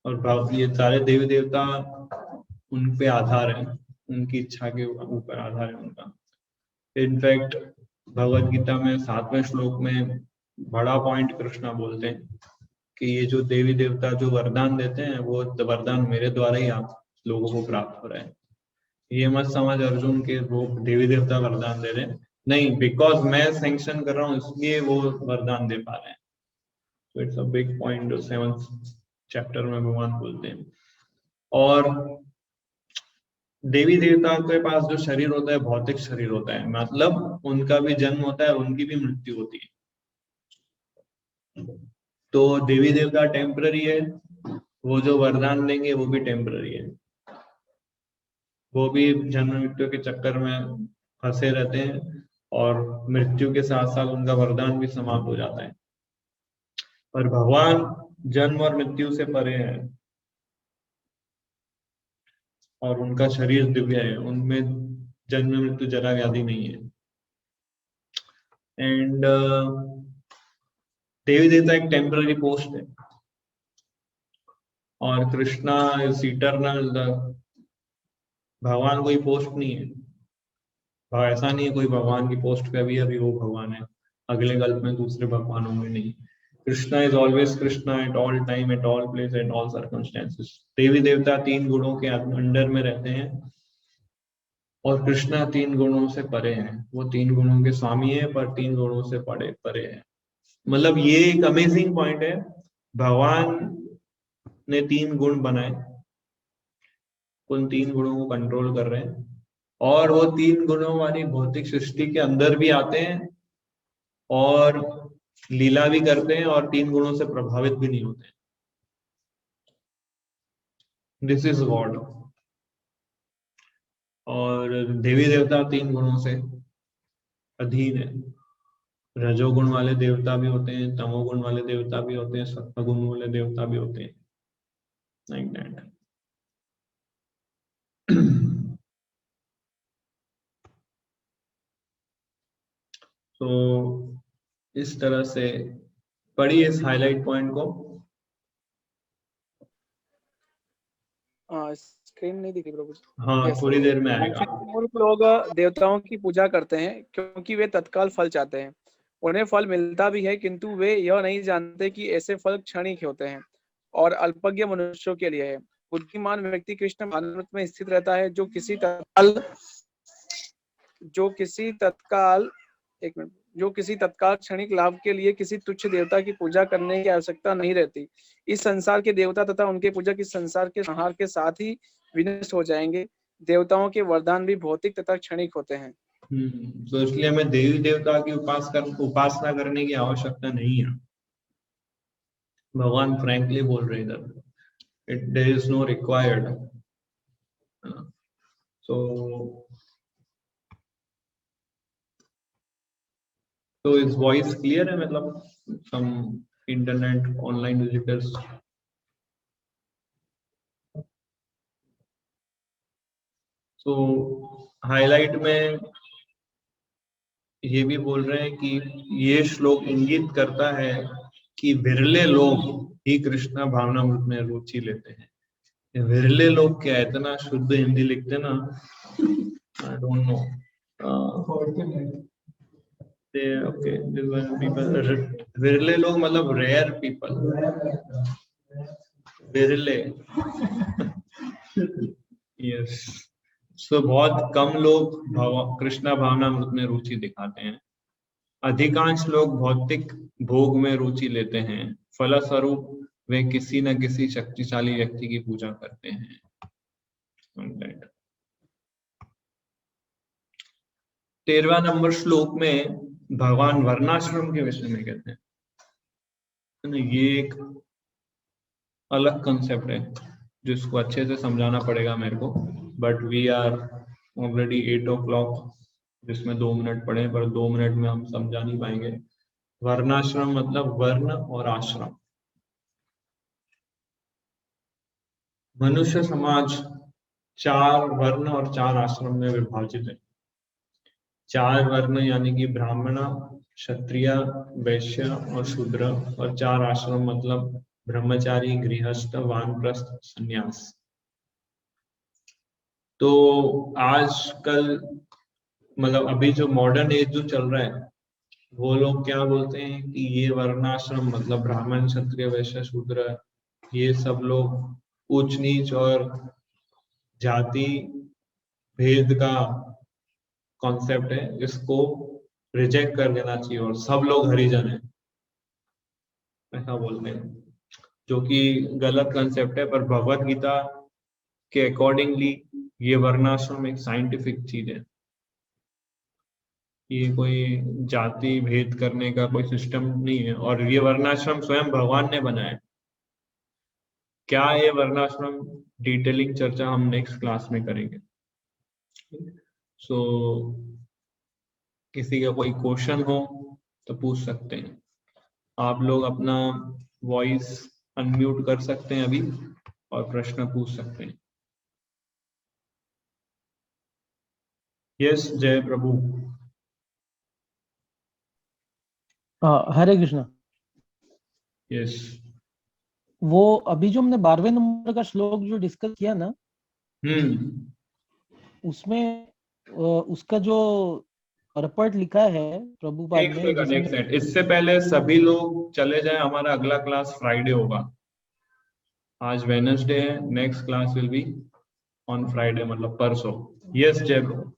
और ये सारे देवी देवता उन पे आधार है, उनकी इच्छा के ऊपर आधार है उनका। इनफैक्ट भगवत गीता में 7वें श्लोक में बड़ा पॉइंट कृष्णा बोलते हैं कि ये जो देवी देवता जो वरदान देते हैं, वो वरदान मेरे द्वारा ही आप लोगों को प्राप्त हो रहा है। ये मत समझ अर्जुन के वो देवी देवता वरदान दे रहे हैं, नहीं, बिकॉज मैं सैंक्शन कर रहा हूँ इसलिए वो वरदान दे पा रहे हैं। तो it's a big point 7th chapter में भगवान बोलते हैं। और देवी देवता के पास जो शरीर होता है भौतिक शरीर होता है, मतलब उनका भी जन्म होता है, उनकी भी मृत्यु होती है। तो देवी देवता टेम्पररी है, वो जो वरदान देंगे वो भी टेम्पररी है, वो भी जन्म मृत्यु के चक्कर में फंसे रहते हैं, और मृत्यु के साथ साथ उनका वरदान भी समाप्त हो जाता है। पर भगवान जन्म और मृत्यु से परे है, और उनका शरीर दिव्य है, उनमें जन्म मृत्यु जरा व्याधि नहीं है। एंड देवी देवता एक टेम्पररी पोस्ट है और कृष्णा इज इटर्नल। भगवान कोई पोस्ट नहीं है। ऐसा नहीं है कोई भगवान की पोस्ट पे अभी अभी वो भगवान है, अगले कल्प में दूसरे भगवान होंगे, नहीं। Krishna is always Krishna at all time, at all place, at all circumstances. देवी देवता 3 गुणों के अंडर में रहते हैं और कृष्णा 3 गुणों से परे हैं। वो 3 गुणों के स्वामी है पर 3 गुणों से परे परे है। मतलब ये एक अमेजिंग पॉइंट है। भगवान ने 3 गुण बनाए, उन 3 गुणों को कंट्रोल कर रहे हैं और वो 3 गुणों वाली भौतिक सृष्टि के अंदर भी आते हैं और लीला भी करते हैं और 3 गुणों से प्रभावित भी नहीं होते। This is God. और देवी देवता 3 गुणों से अधीन है। रजोगुण वाले देवता भी होते हैं, तमोगुण वाले देवता भी होते हैं, सत्वगुण वाले देवता भी होते हैं, लाइक दैट। तो इस तरह से पढ़िए इस हाईलाइट पॉइंट को। स्क्रीन नहीं दिख रही प्रभु जी। हाँ Yes. थोड़ी देर में आएगा। मूर्ख लोग देवताओं की पूजा करते हैं क्योंकि वे तत्काल फल चाहते हैं। उन्हें फल मिलता भी है किंतु वे यह नहीं जानते कि ऐसे फल क्षणिक होते हैं और अल्पज्ञ मनुष्यों के लिए है। बुद्धिमान व्यक्ति कृष्ण भावनामृत में स्थित रहता है जो किसी तत्काल क्षणिक लाभ के लिए किसी तुच्छ देवता की पूजा करने की आवश्यकता नहीं रहती। इस संसार के देवता तथा उनके पूजक इस संसार के संहार के साथ ही विनष्ट हो जाएंगे। देवताओं के वरदान भी भौतिक तथा क्षणिक होते हैं। तो इसलिए हमें देवी देवता की उपासना करने की आवश्यकता नहीं है। भगवान फ्रैंकली बोल रहे इधर, देयर इज नो रिक्वायर्ड। तो इस वॉइस क्लियर है? मतलब सम इंटरनेट ऑनलाइन विजिटर्स। तो हाईलाइट में ये भी बोल रहे हैं कि ये श्लोक इंगित करता है कि विरले लोग ही कृष्णा भावनामृत में रुचि लेते हैं। ये विरले लोग क्या, इतना शुद्ध हिंदी लिखते ना, आई डोंट नो। ओके, विरले लोग मतलब रेयर पीपल, विरले। यस। सो बहुत कम लोग कृष्णा भावनामृत में रुचि दिखाते हैं। अधिकांश लोग भौतिक भोग में रुचि लेते हैं। फलस्वरूप वे किसी न किसी शक्तिशाली व्यक्ति की पूजा करते हैं। 13वां नंबर श्लोक में भगवान वर्णाश्रम के विषय में कहते हैं। ये एक अलग कंसेप्ट है जिसको अच्छे से समझाना पड़ेगा मेरे को, but we are already 8 o'clock, जिसमें 2 मिनट पड़े, पर 2 मिनट में हम समझा नहीं पाएंगे। वर्णाश्रम मतलब वर्ण और आश्रम। मनुष्य समाज 4 वर्ण और 4 आश्रम में विभाजित है। 4 वर्ण यानी कि ब्राह्मण, क्षत्रिय, वैश्य और शूद्र, और 4 आश्रम मतलब ब्रह्मचारी, गृहस्थ, वानप्रस्थ, संन्यास। तो आजकल मतलब अभी जो मॉडर्न एज जो चल रहा है, वो लोग क्या बोलते हैं कि ये वर्णाश्रम मतलब ब्राह्मण, क्षत्रिय, वैश्य, शूद्र, ये सब लोग ऊंच नीच और जाति भेद का कॉन्सेप्ट है, इसको रिजेक्ट कर देना चाहिए और सब लोग हरिजन है, ऐसा बोलते हैं, जो कि गलत कंसेप्ट है। पर भगवत गीता के अकॉर्डिंगली ये वर्णाश्रम एक साइंटिफिक चीज है। ये कोई जाति भेद करने का कोई सिस्टम नहीं है और ये वर्णाश्रम स्वयं भगवान ने बनाया। क्या ये वर्णाश्रम, डिटेलिंग चर्चा हम नेक्स्ट क्लास में करेंगे। सो किसी का कोई क्वेश्चन हो तो पूछ सकते हैं। आप लोग अपना वॉइस अनम्यूट कर सकते हैं अभी और प्रश्न पूछ सकते हैं। यस जय प्रभु। हरे कृष्णा। यस वो अभी जो हमने 12वें नंबर का श्लोक जो डिस्कस किया ना, उसमें उसका जो परपट लिखा है प्रभुपाद एक ने, सेकंड एक जिसमें सेकंड, इससे पहले सभी लोग चले जाए, हमारा अगला क्लास फ्राइडे होगा। आज वेडनेसडे है, next class will be on Friday, मतलब परसों। यस जय प्रभु।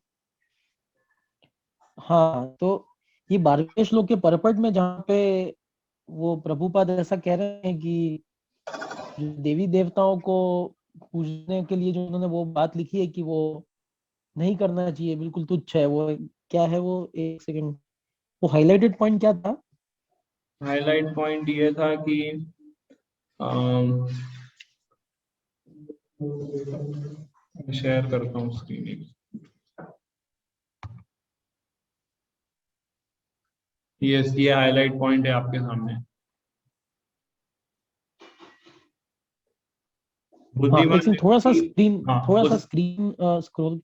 हाँ, तो ये 12वें श्लोक के परपट में जहाँ पे वो प्रभुपाद ऐसा कह रहे हैं कि जो देवी देवताओं को पूजने के लिए जो उन्होंने वो बात लिखी है कि वो नहीं करना चाहिए, बिल्कुल तुच्छ है, वो क्या है वो, एक सेकंड, वो हाईलाइटेड पॉइंट क्या था? हाईलाइट पॉइंट ये था कि शेयर करता हूँ स्क्रीन। यस, ये हाईलाइट पॉइंट है आपके सामने। हाँ, बुद्धिमान एक सेकंड, थोड़ा सा व्यक्ति- स्क्रीन, हाँ थोड़ा सा स्क्रीन स्क्रॉल।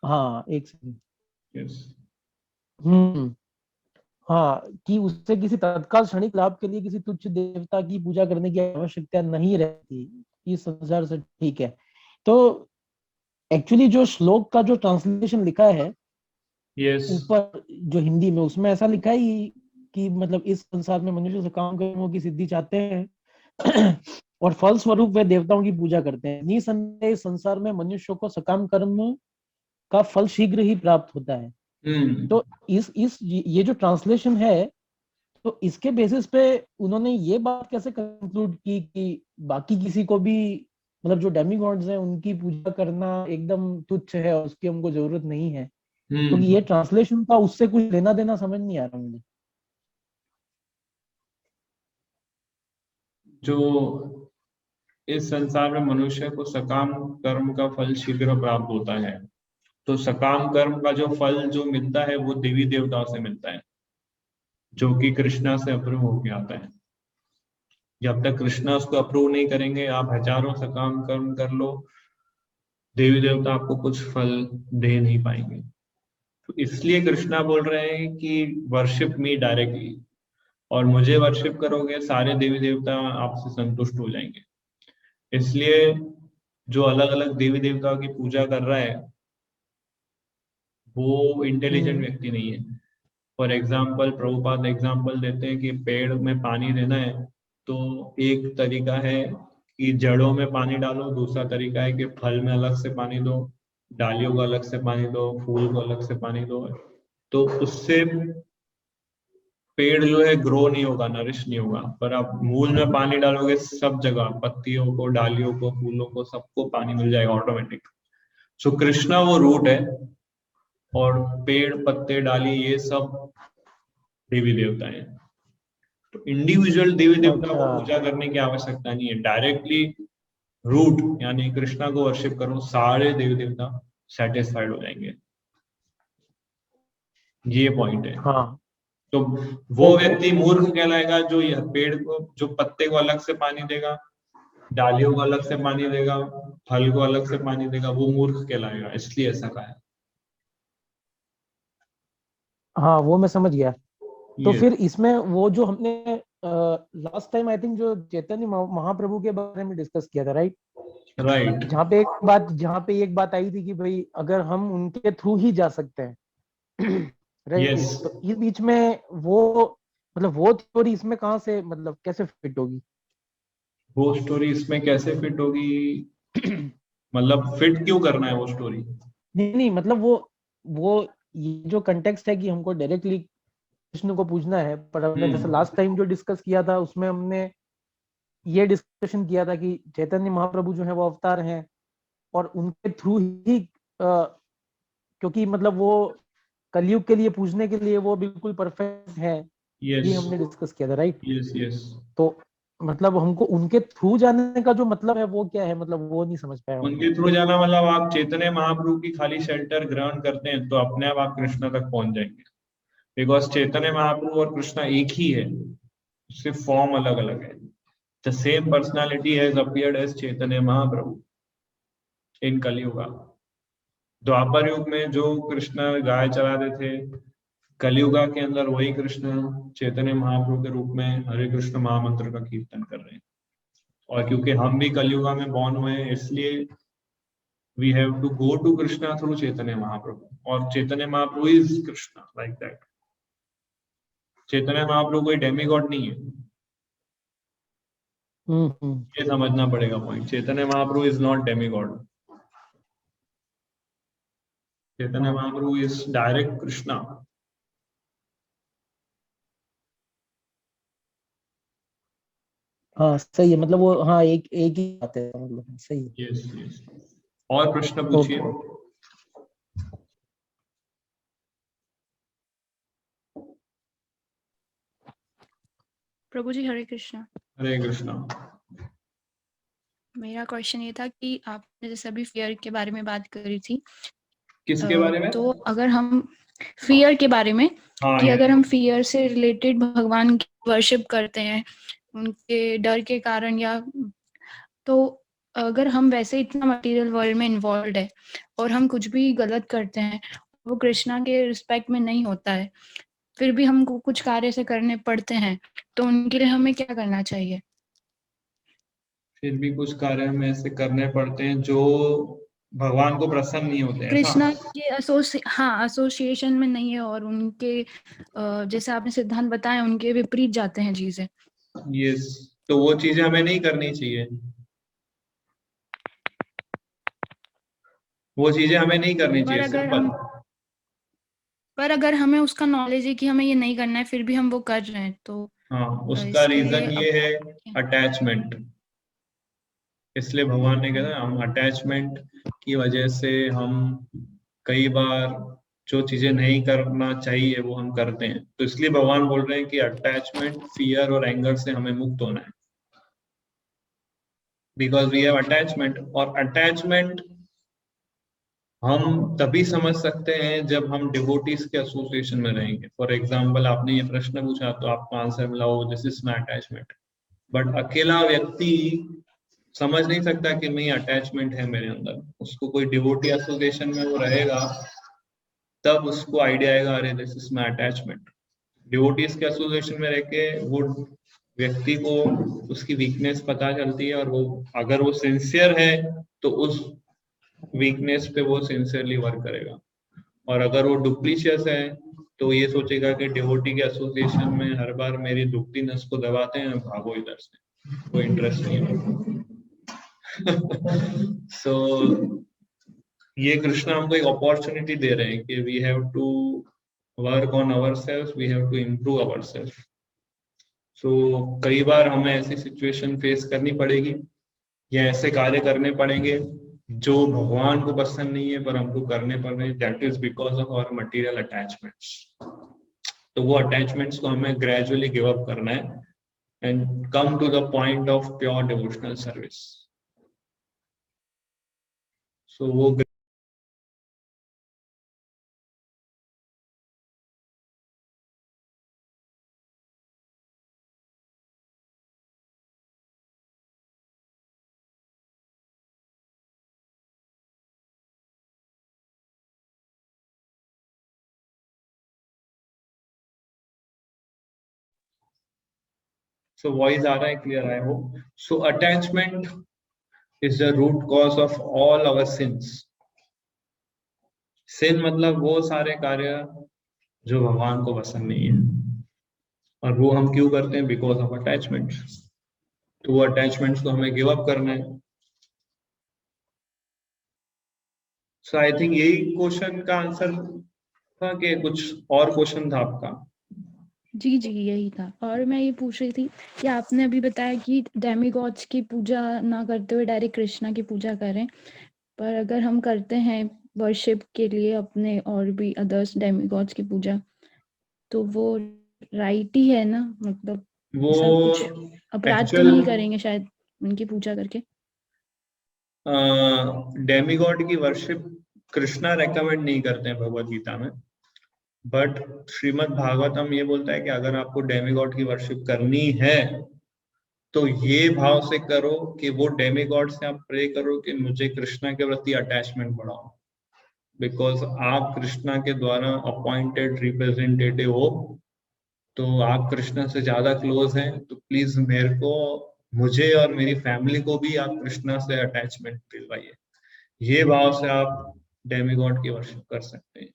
हाँ, एक सेकंड। यस हम्म। हाँ, कि उससे किसी तत्काल क्षणिक लाभ के लिए किसी तुच्छ देवता की पूजा करने की आवश्यकता नहीं रहती इस संसार से, ठीक है। तो एक्चुअली जो श्लोक का जो ट्रांसलेशन लिखा है यस ऊपर जो हिंदी में, उसमें ऐसा लिखा है कि मतलब इस संसार में मनुष्य से काम कर्मों की सिद्धि चाहते हैं और फल स्वरूप वे देवताओं की पूजा करते हैं। निसंदेह इस संसार में मनुष्य को सकाम कर्म का फल शीघ्र ही प्राप्त होता है। तो इस ये जो ट्रांसलेशन है, तो इसके बेसिस पे उन्होंने ये बात कैसे कंक्लूड की कि बाकी किसी को भी, मतलब जो डेमीगॉड्स हैं उनकी पूजा करना एकदम तुच्छ है और उसकी हमको जरूरत नहीं है? क्योंकि ये ट्रांसलेशन का उससे कुछ लेना देना समझ नहीं आ रहा मुझे। जो इस संसार में मनुष्य को सकाम कर्म का फल शीघ्र प्राप्त होता है, तो सकाम कर्म का जो फल जो मिलता है वो देवी देवताओं से मिलता है, जो कि कृष्णा से अप्रूव होके आता है। जब तक कृष्णा उसको अप्रूव नहीं करेंगे, आप हजारों सकाम कर्म कर लो, देवी देवता आपको कुछ फल दे नहीं पाएंगे। तो इसलिए कृष्णा बोल रहे हैं कि वर्शिप मी डायरेक्टली, और मुझे वर्शिप करोगे सारे देवी देवता आपसे संतुष्ट हो जाएंगे। इसलिए जो अलग अलग देवी देवताओं की पूजा कर रहा है वो इंटेलिजेंट व्यक्ति नहीं है। फॉर एग्जाम्पल प्रभुपाद एग्जाम्पल देते हैं कि पेड़ में पानी देना है, तो एक तरीका है कि जड़ों में पानी डालो, दूसरा तरीका है कि फल में अलग से पानी दो, डालियों को अलग से पानी दो, फूल को अलग से पानी दो। तो उससे पेड़ जो है ग्रो नहीं होगा, नरिश नहीं होगा। पर आप मूल में पानी डालोगे, सब जगह पत्तियों को, डालियों को, फूलों को, सबको पानी मिल जाएगा ऑटोमेटिक। सो कृष्णा वो रूट है, और पेड़ पत्ते डाली ये सब देवी देवता है। तो इंडिविजुअल देवी देवता को पूजा करने की आवश्यकता नहीं है, डायरेक्टली रूट यानी कृष्णा को वर्शिप करो, सारे देवी देवता सेटिस्फाइड हो जाएंगे। ये पॉइंट है। हाँ, तो वो व्यक्ति मूर्ख कहलाएगा जो पेड़ को, जो पत्ते को अलग से पानी देगा, डालियों को अलग से पानी देगा, फल को अलग से पानी देगा, वो मूर्ख कहलाएगा। इसलिए ऐसा कहा है। हाँ, वो मैं समझ गया। तो ये फिर इसमें वो जो हमने लास्ट टाइम आई थिंक जो चैतन्य महाप्रभु के बारे में डिस्कस किया था, राइट? राइट जहाँ पे एक बात आई थी कि भाई अगर हम उनके थ्रू ही जा सकते हैं राइट, यस, तो इस बीच में वो, मतलब वो थ्योरी इसमें कहाँ से, मतलब कैसे फिट होगी? वो स्टोरी इसमें कैसे फिट होगी? मतलब फिट क्यों करना है वो स्टोरी? नहीं नहीं, मतलब वो ये जो कंटेक्स्ट है कि हमको डायरेक्टली कृष्ण को पूजना है, पर हमने जैसे लास्ट टाइम जो डिस्कस किया था उसमें हमने ये डिस्कशन किया था कि चैतन्य महाप्रभु जो है वो अवतार हैं और उनके थ्रू ही क्योंकि मतलब वो कलयुग के लिए पूजने के लिए वो बिल्कुल परफेक्ट है, ये यस हमने डिस्कस किया था, राइट? Yes yes. तो मतलब हमको उनके थ्रू जाने का जो मतलब है वो क्या है, मतलब वो नहीं समझ पाया मैं। उनके थ्रू जाना मतलब आप चैतन्य महाप्रभु की खाली शेल्टर ग्रहण करते हैं तो अपने आप कृष्ण तक पहुंच जाएंगे। बिकॉज चैतन्य महाप्रभु और कृष्णा एक ही है, सिर्फ फॉर्म अलग अलग है। The same personality has appeared as Chaitanya Mahaprabhu in Kaliyuga. द्वापर युग में जो कृष्ण गाय चलाते थे, कलयुगा के अंदर वही कृष्ण चैतन्य महाप्रभु के रूप में हरे कृष्ण महामंत्र का कीर्तन कर रहे हैं। और क्योंकि हम भी कलयुगा में बॉर्न हुए हैं, इसलिए we have to go to Krishna through Chaitanya Mahaprabhu, और Chaitanya Mahaprabhu is Krishna, like that. Chaitanya Mahaprabhu कोई डेमीगॉड नहीं है, ये समझना पड़ेगा point. Chaitanya Mahaprabhu is not demigod, Chaitanya Mahaprabhu is direct Krishna. हाँ सही है, मतलब वो हाँ एक ही बात है, मतलब सही है। Yes yes. और प्रश्न पूछिए। प्रभु जी हरे कृष्णा। हरे कृष्णा। मेरा क्वेश्चन ये था कि आपने जैसे अभी फियर के बारे में बात करी थी, किसके बारे में? तो अगर हम फियर के बारे में, हाँ, कि अगर हम फियर से रिलेटेड भगवान की वर्शिप करते हैं उनके डर के कारण, या तो अगर हम वैसे इतना मटेरियल वर्ल्ड में इन्वॉल्व है और हम कुछ भी गलत करते हैं, वो कृष्णा के रिस्पेक्ट में नहीं होता है, फिर भी हमको कुछ कार्य से करने पड़ते हैं, तो उनके लिए हमें क्या करना चाहिए? फिर भी कुछ कार्य हमें ऐसे करने पड़ते हैं जो भगवान को प्रसन्न नहीं होते हैं। कृष्णा के एसोसिएशन में नहीं है, और उनके जैसे आपने सिद्धांत बताया उनके विपरीत जाते हैं चीजें। यस, तो वो चीजें हमें नहीं करनी चाहिए, वो चीजें हमें नहीं करनी चाहिए। पर अगर हमें उसका नॉलेज है कि हमें ये नहीं करना है, फिर भी हम वो कर रहे हैं, तो हाँ, उसका रीजन ये है अटैचमेंट। इसलिए भगवान ने कहा हम अटैचमेंट की वजह से हम कई बार जो चीजें नहीं करना चाहिए वो हम करते हैं, तो इसलिए भगवान बोल रहे हैं कि अटैचमेंट, फियर और एंगर से हमें मुक्त होना है, बिकॉज वी हैव अटैचमेंट। और अटैचमेंट हम तभी समझ सकते हैं जब हम डिवोटीज के एसोसिएशन में रहेंगे। फॉर एग्जाम्पल, आपने ये प्रश्न पूछा तो आपको आंसर मिला हो this is my attachment, but अकेला व्यक्ति समझ नहीं सकता कि नहीं अटैचमेंट है मेरे अंदर। उसको कोई डिवोटी एसोसिएशन में वो रहेगा तब उसको आइडिया आएगा, अरे this is my attachment. Devotees के एसोसिएशन में रह के वो व्यक्ति को उसकी वीकनेस पता चलती है, और वो अगर वो सिंसियर है तो उस वीकनेस पे वो सिंसियरली वर्क करेगा। और अगर वो डुप्लीशियस है तो ये सोचेगा कि डिवोटी के एसोसिएशन में हर बार मेरी दुखती नस को दबाते हैं, भागो इधर से, कोई इंटरेस्ट नहीं है। सो ये कृष्ण हमको एक अपॉर्चुनिटी दे रहे हैं कि we have to work on our self, we have to improve our self. So कई बार हमें ऐसी सिचुएशन फेस करनी पड़ेगी या ऐसे कार्य करने पड़ेंगे जो भगवान को पसंद नहीं है पर हमको करने पड़ रहे हैं, that is because of our material attachments. तो वो अटैचमेंट्स को हमें ग्रेजुअली गिव अप करना है and come to the point of pure devotional service. So वो So voice आ रहा है, clear I hope. So attachment is the root cause of all our sins. Sin मतलब वो सारे कार्य जो भगवान को पसंद नहीं है, और वो हम क्यों करते हैं? Because of attachment. तो वो अटैचमेंट्स को हमें गिव अप करना है। सो आई थिंक यही क्वेश्चन का आंसर था कि कुछ और क्वेश्चन था आपका? जी जी यही था। और मैं ये पूछ रही थी कि आपने अभी बताया कि डेमीगॉड्स की पूजा ना करते हुए डायरेक्ट कृष्णा की पूजा करें, पर अगर हम करते हैं वर्शिप के लिए अपने और भी अदर्स डेमीगॉड्स की पूजा, तो वो राइट ही है ना? मतलब वो ऐसा कुछ अपराध तो नहीं करेंगे शायद उनकी पूजा करके? डेमीगॉड की वर्शिप कृष्णा रेकमेंड नहीं करते हैं भगवत गीता में, बट श्रीमद् भागवतम ये बोलता है कि अगर आपको डेमीगॉड की वर्शिप करनी है तो ये भाव से करो कि वो डेमीगॉड से आप प्रे करो कि मुझे कृष्णा के प्रति अटैचमेंट बढ़ाओ। बिकॉज आप कृष्णा के द्वारा अपॉइंटेड रिप्रेजेंटेटिव हो, तो आप कृष्णा से ज्यादा क्लोज हैं, तो प्लीज मेरे को, मुझे और मेरी फैमिली को भी आप कृष्णा से अटैचमेंट दिलवाइए। ये भाव से आप डेमीगॉड की वर्शिप कर सकते हैं।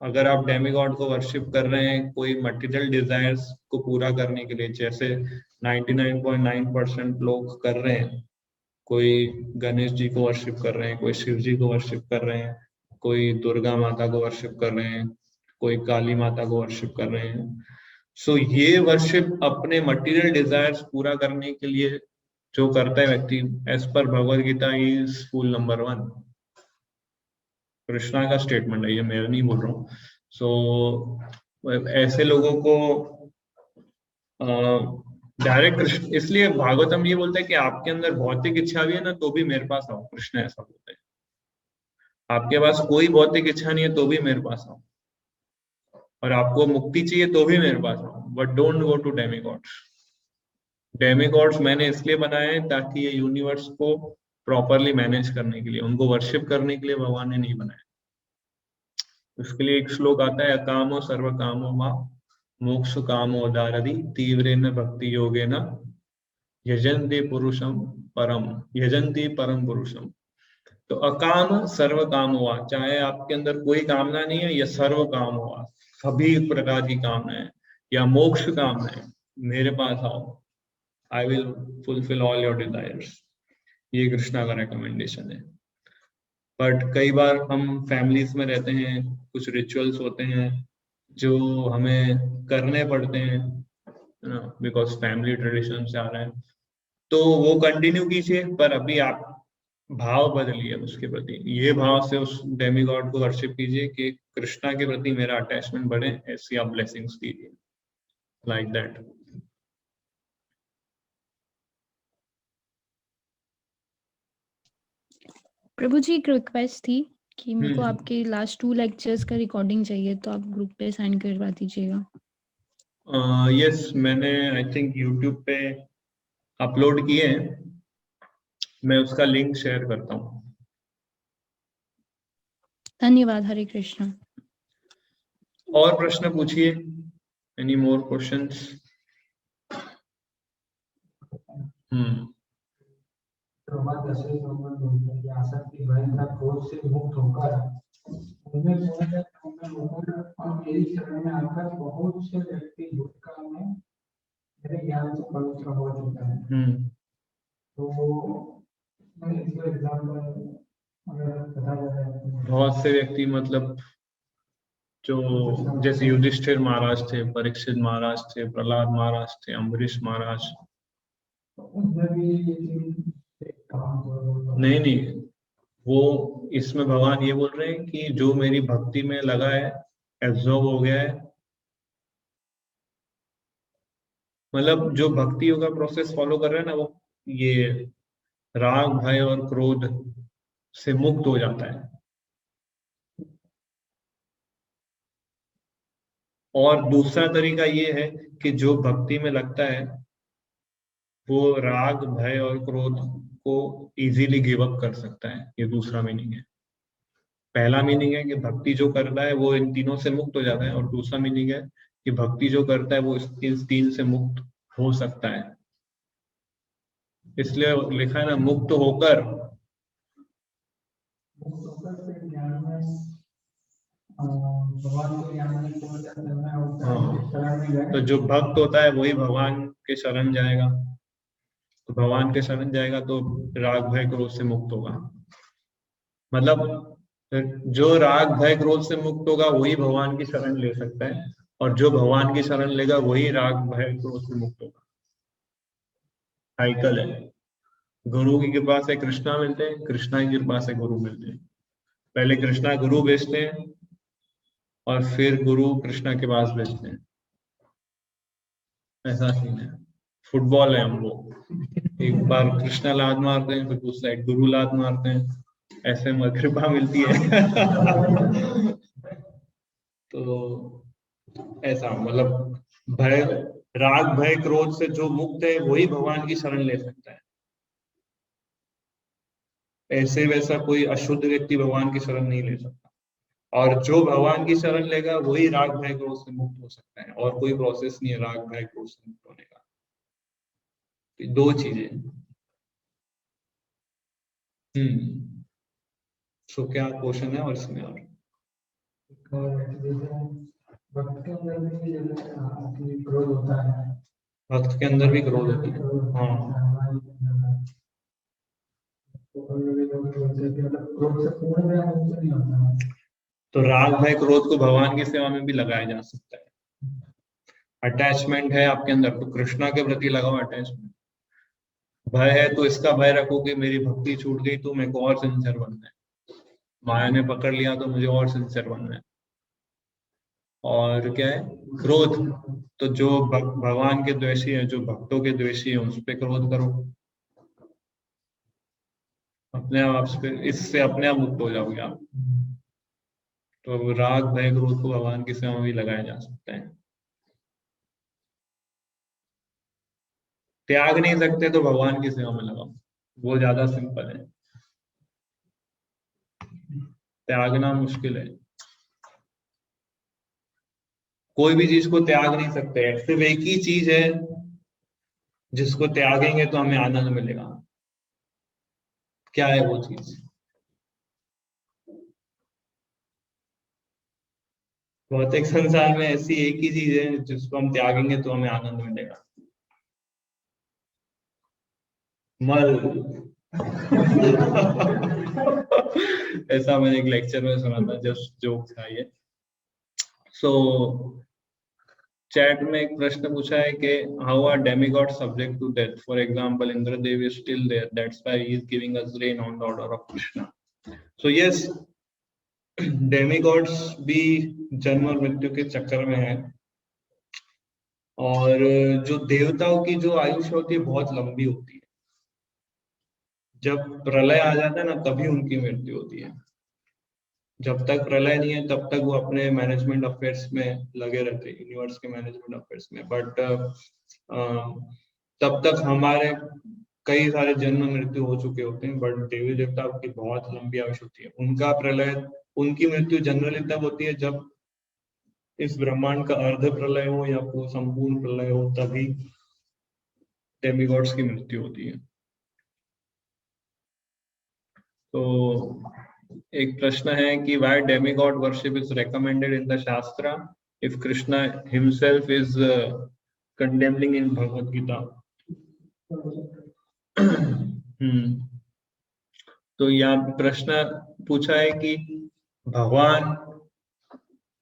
अगर आप डेमीगॉड को वर्शिप कर रहे हैं कोई मटेरियल डिजायर्स को पूरा करने के लिए, जैसे 99.9% लोग कर रहे हैं, कोई गणेश जी को वर्शिप कर रहे हैं, कोई शिव जी को वर्शिप कर रहे हैं, कोई दुर्गा माता को वर्शिप कर रहे हैं, कोई काली माता को वर्शिप कर रहे हैं, सो ये वर्शिप अपने मटेरियल डिजायर्स पूरा करने के लिए जो करता है व्यक्ति, as per Bhagavad Gita is fool number 1। Krishna का स्टेटमेंट है, ये मैं नहीं बोल रहा हूँ। सो ऐसे लोगों को डायरेक्ट कृष्ण, इसलिए भागवतम ये बोलता है कि आपके अंदर भौतिक इच्छा भी है ना, तो भी मेरे पास आओ। कृष्ण ऐसा बोलते हैं, आपके पास कोई भौतिक इच्छा नहीं है तो भी मेरे पास आओ, और आपको मुक्ति चाहिए तो भी मेरे पास आओ, but don't go to demigods. Demigods मैंने इसलिए बनाए हैं ताकि ये यूनिवर्स को प्रॉपरली मैनेज करने के लिए, उनको वर्शिप करने के लिए भगवान ने नहीं बनाया। उसके लिए एक श्लोक आता है, अकामो सर्व कामो मा मोक्ष कामो दारदि तीव्रेन भक्ति योगेन यजन्ति पुरुषम परम, यजन्ति परम पुरुषम। तो अकाम सर्व काम हुआ, चाहे आपके अंदर कोई कामना नहीं है या सर्व काम हुआ, सभी प्रकार की कामनाएं या मोक्ष कामनाएं, मेरे पास आओ, I will fulfil all your desires. ये कृष्णा का रिकमेंडेशन है। बट कई बार हम फैमिलीज में रहते हैं, कुछ रिचुअल्स होते हैं जो हमें करने पड़ते हैं ना, बिकॉज फैमिली ट्रेडिशन से आ रहा है, तो वो कंटिन्यू कीजिए, पर अभी आप भाव बदलिए उसके प्रति। ये भाव से उस डेमीगॉड को वर्शिप कीजिए कि कृष्णा के प्रति मेरा अटैचमेंट बढ़े, ऐसी आप ब्लेसिंग्स दीजिए, लाइक दैट। प्रभु जी एक रिक्वेस्ट थी कि मेरे को आपके लास्ट 2 लेक्चर्स का रिकॉर्डिंग चाहिए, तो आप ग्रुप पे सेंड करवा दीजिएगा। यस, मैंने आई थिंक यूट्यूब पे अपलोड किए हैं, मैं उसका लिंक शेयर करता हूँ। धन्यवाद। हरे कृष्ण। और प्रश्न पूछिए, एनी मोर क्वेश्चंस? आसक्ति भय तथा क्रोध से मुक्त होकर मेरी शरण में आकर बहुत से व्यक्ति भूतकाल में मेरे ज्ञान से पवित्र हो चुका है। तो मैं इसका एग्जाम्पल अगर बता जाए, बहुत से व्यक्ति मतलब जो जैसे युधिष्ठिर महाराज थे, परीक्षित महाराज थे, प्रहलाद महाराज थे, अम्बरीश महाराज। नहीं, वो इसमें भगवान ये बोल रहे हैं कि जो मेरी भक्ति में लगा है, एब्जॉर्ब हो गया है, मतलब जो भक्ति योगा प्रोसेस फॉलो कर रहे हैं ना, वो ये राग भय और क्रोध से मुक्त हो जाता है। और दूसरा तरीका ये है कि जो भक्ति में लगता है वो राग भय और क्रोध को इजीली गिव अप कर सकता है। ये दूसरा मीनिंग है। पहला मीनिंग है कि भक्ति जो करता है वो इन तीनों से मुक्त हो जाता है, और दूसरा मीनिंग है कि भक्ति जो करता है वो इस तीन से मुक्त हो सकता है। इसलिए लिखा है ना, मुक्त होकर। तो जो भक्त होता है वही भगवान के शरण जाएगा, तो भगवान के शरण जाएगा तो राग भय क्रोध से मुक्त होगा। मतलब जो राग भय क्रोध से मुक्त होगा वही भगवान की शरण ले सकता है, और जो भगवान की शरण लेगा वही राग भय क्रोध से मुक्त होगा। साइकिल है। गुरु की कृपा से कृष्णा मिलते हैं, कृष्णा की कृपा से गुरु मिलते हैं। पहले कृष्णा गुरु भेजते हैं और फिर गुरु कृष्णा के पास भेजते हैं। ऐसा सीन है। फुटबॉल है हम लोग, एक बार कृष्णा लात मारते हैं, फिर दूसरी साइड गुरु लात मारते हैं, ऐसे में कृपा मिलती है। तो ऐसा मतलब भय, राग भय क्रोध से जो मुक्त है वही भगवान की शरण ले सकता है। ऐसे वैसा कोई अशुद्ध व्यक्ति भगवान की शरण नहीं ले सकता, और जो भगवान की शरण लेगा वही राग भय क्रोध से मुक्त हो सकता है, और कोई प्रोसेस नहीं है राग भय क्रोध से मुक्त होने का। तो दो चीजें। सो क्या क्वेश्चन है और इसमें और भक्त के अंदर भी जैसे क्रोध होता है, भक्त के अंदर भी क्रोध होती है। हाँ, तो राग भय क्रोध को भगवान की सेवा में भी लगाया जा सकता है। अटैचमेंट है आपके अंदर तो कृष्णा के प्रति लगाओ अटैचमेंट। भय है तो इसका भय रखो कि मेरी भक्ति छूट गई तो मेरे को और सिंसियर बनना है, माया ने पकड़ लिया तो मुझे और सिंसियर बनना है। और क्या है क्रोध, तो जो भगवान के द्वेषी है, जो भक्तों के द्वेषी है, उस पर क्रोध करो, अपने आप से, इससे अपने आप मुक्त हो जाओगे आप। तो राग भय क्रोध को भगवान की सेवा में भी लगाया जा सकता है। त्याग नहीं सकते तो भगवान की सेवा में लगाओ, वो ज्यादा सिंपल है। त्यागना मुश्किल है, कोई भी चीज को त्याग नहीं सकते। सिर्फ एक ही चीज है जिसको त्यागेंगे तो हमें आनंद मिलेगा। क्या है वो चीज? भौतिक संसार में ऐसी एक ही चीज है जिसको हम त्यागेंगे तो हमें आनंद मिलेगा, मल। ऐसा मैंने एक लेक्चर में सुना था, जस्ट जोक था ये। सो चैट में एक प्रश्न पूछा है कि how are demigod subject to death? For example Indradev is still there, that's why he is giving us rain on the order of Krishna. So yes, demigods भी जन्म और मृत्यु के चक्कर में है, और जो देवताओं की जो आयुष्य होती है बहुत लंबी होती है। जब प्रलय आ जाता है ना तभी उनकी मृत्यु होती है। जब तक प्रलय नहीं है तब तक वो अपने मैनेजमेंट अफेयर्स में लगे रहते हैं, यूनिवर्स के मैनेजमेंट अफेयर्स में। बट तब तक हमारे कई सारे जन्म मृत्यु हो चुके होते हैं। बट देवी देवता की बहुत लंबी आयुष होती है। उनका प्रलय, उनकी मृत्यु जनरली तब होती है जब इस ब्रह्मांड का अर्ध प्रलय हो या संपूर्ण प्रलय हो, तभी डेमिगॉड्स की मृत्यु होती है। तो एक प्रश्न है कि why demigod worship is recommended in the shastra if Krishna himself is condemning in Bhagavad Gita? तो यहाँ प्रश्न पूछा है कि भगवान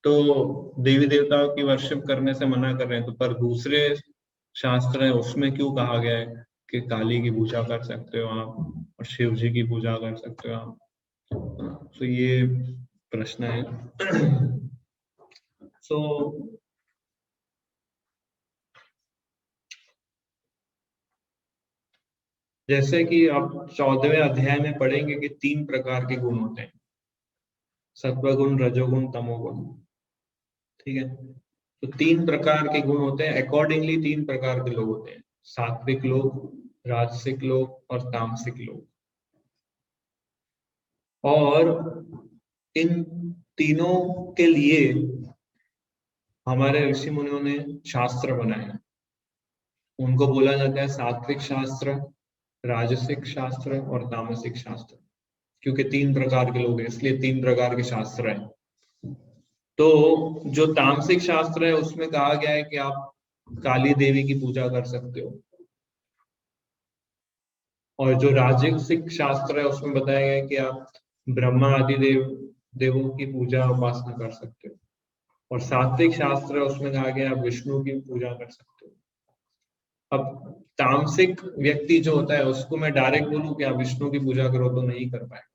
तो देवी देवताओं की वर्शिप करने से मना कर रहे हैं, तो पर दूसरे शास्त्र है उसमें क्यों कहा गया है कि काली की पूजा कर सकते हो आप और शिव जी की पूजा कर सकते हो आप? तो ये प्रश्न है। सो जैसे कि आप 14वें अध्याय में पढ़ेंगे कि 3 प्रकार के गुण होते हैं, सत्वगुण, रजोगुण, तमोगुण। ठीक है, तो 3 प्रकार के गुण होते हैं। अकॉर्डिंगली 3 प्रकार के लोग होते हैं, सात्विक लोग, राजसिक लोग और तामसिक लोग। और इन तीनों के लिए हमारे ऋषि मुनियों ने शास्त्र बनाए। उनको बोला जाता है सात्विक शास्त्र, राजसिक शास्त्र और तामसिक शास्त्र। क्योंकि 3 प्रकार के लोग हैं इसलिए 3 प्रकार के शास्त्र हैं। तो जो तामसिक शास्त्र है उसमें कहा गया है कि आप काली देवी की पूजा कर सकते हो, और जो राजसिक शास्त्र है उसमें बताया गया है कि आप ब्रह्मा आदि देवों की पूजा उपासना कर सकते हो, और सात्विक शास्त्र है उसमें कहा गया आप विष्णु की पूजा कर सकते हो। अब तामसिक व्यक्ति जो होता है उसको मैं डायरेक्ट बोलूं कि आप विष्णु की पूजा करो तो नहीं कर पाएगा।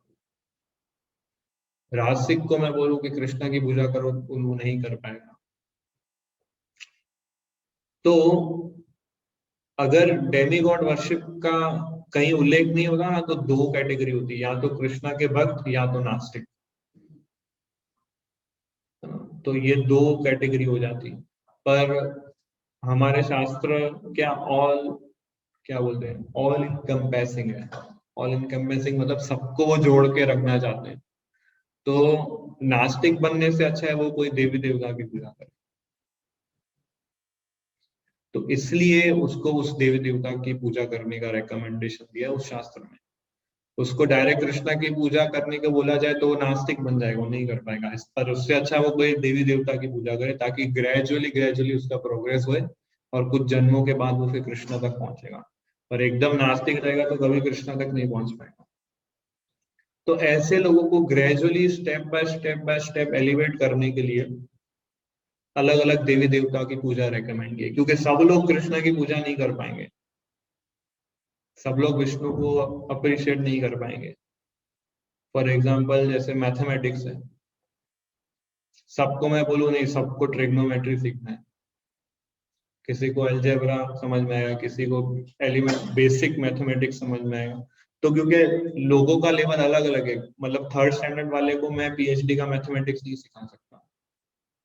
राजसिक को मैं बोलूं कि कृष्ण की पूजा करो तो वो नहीं कर पाएगा। तो अगर डेमीगॉड वर्शिप का कहीं उल्लेख नहीं होता ना तो 2 कैटेगरी होती है, या तो कृष्णा के भक्त या तो नास्तिक। तो ये 2 कैटेगरी हो जाती। पर हमारे शास्त्र क्या बोलते हैं, ऑल इनकम्पैसिंग है। ऑल इनकम्बेसिंग मतलब सबको वो जोड़ के रखना चाहते हैं। तो नास्तिक बनने से अच्छा है वो कोई देवी देवता की पूजा करे। तो इसलिए उसको उस देवी देवता की पूजा करने का रेकमेंडेशन दिया उस शास्त्र में। उसको डायरेक्ट कृष्णा की पूजा करने को बोला जाए तो वो नास्तिक बन जाएगा, वो नहीं कर पाएगा। इस पर उससे अच्छा वो कोई देवी देवता की पूजा करे, ताकि ग्रेजुअली उसका प्रोग्रेस होए और कुछ जन्मों के बाद वो फिर कृष्णा तक पहुंचेगा। पर एकदम नास्तिक रहेगा तो कभी कृष्णा तक नहीं पहुंच पाएगा। तो ऐसे लोगों को gradually step by step elevate करने के लिए अलग अलग देवी देवता की पूजा रेकमेंड की, क्योंकि सब लोग कृष्णा की पूजा नहीं कर पाएंगे, सब लोग विष्णु को अप्रिशिएट नहीं कर पाएंगे। फॉर एग्जाम्पल जैसे मैथमेटिक्स है, सबको मैं बोलूँ नहीं सबको ट्रिग्नोमेट्री सीखना है, किसी को अलजेब्रा समझ में आएगा, किसी को एलिमेंट बेसिक मैथमेटिक्स समझ में आएगा। तो क्योंकि लोगों का लेवल अलग अलग है, मतलब 3rd स्टैंडर्ड वाले को मैं पीएचडी का मैथमेटिक्स नहीं सिखा सकता,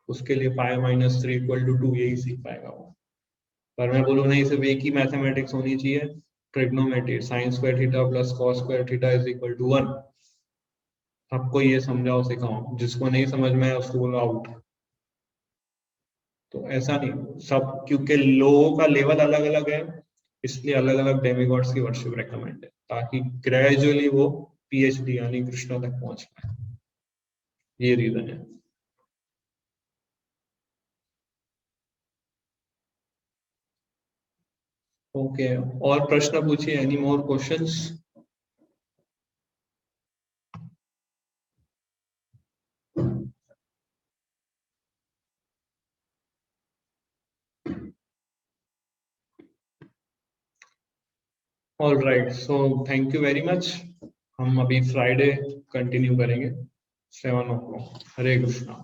उसके लिए 5 - 3 = 2 यही सीख पाएगा वो। पर मैं बोलूँ नहीं सिर्फ एक ही मैथमेटिक्स होनी चाहिए, trigonometry, sin² theta + cos² theta = 1। सबको ये समझाओ सिखाओ, जिसको नहीं समझ में आया उसको बोलो आउट। तो ऐसा नहीं सब, क्योंकि लोगों का लेवल अलग अलग है, इसलिए अलग अलग डेमिगॉड्स की वर्शिप रेकमेंड है, ताकि ग्रेजुअली वो पीएचडी यानी कृष्णा तक पहुंच पाए। ये रीजन है। ओके, और प्रश्न पूछिए, any more questions? All right, so thank you very much. हम अभी फ्राइडे कंटिन्यू करेंगे 7 o'clock। हरे कृष्णा।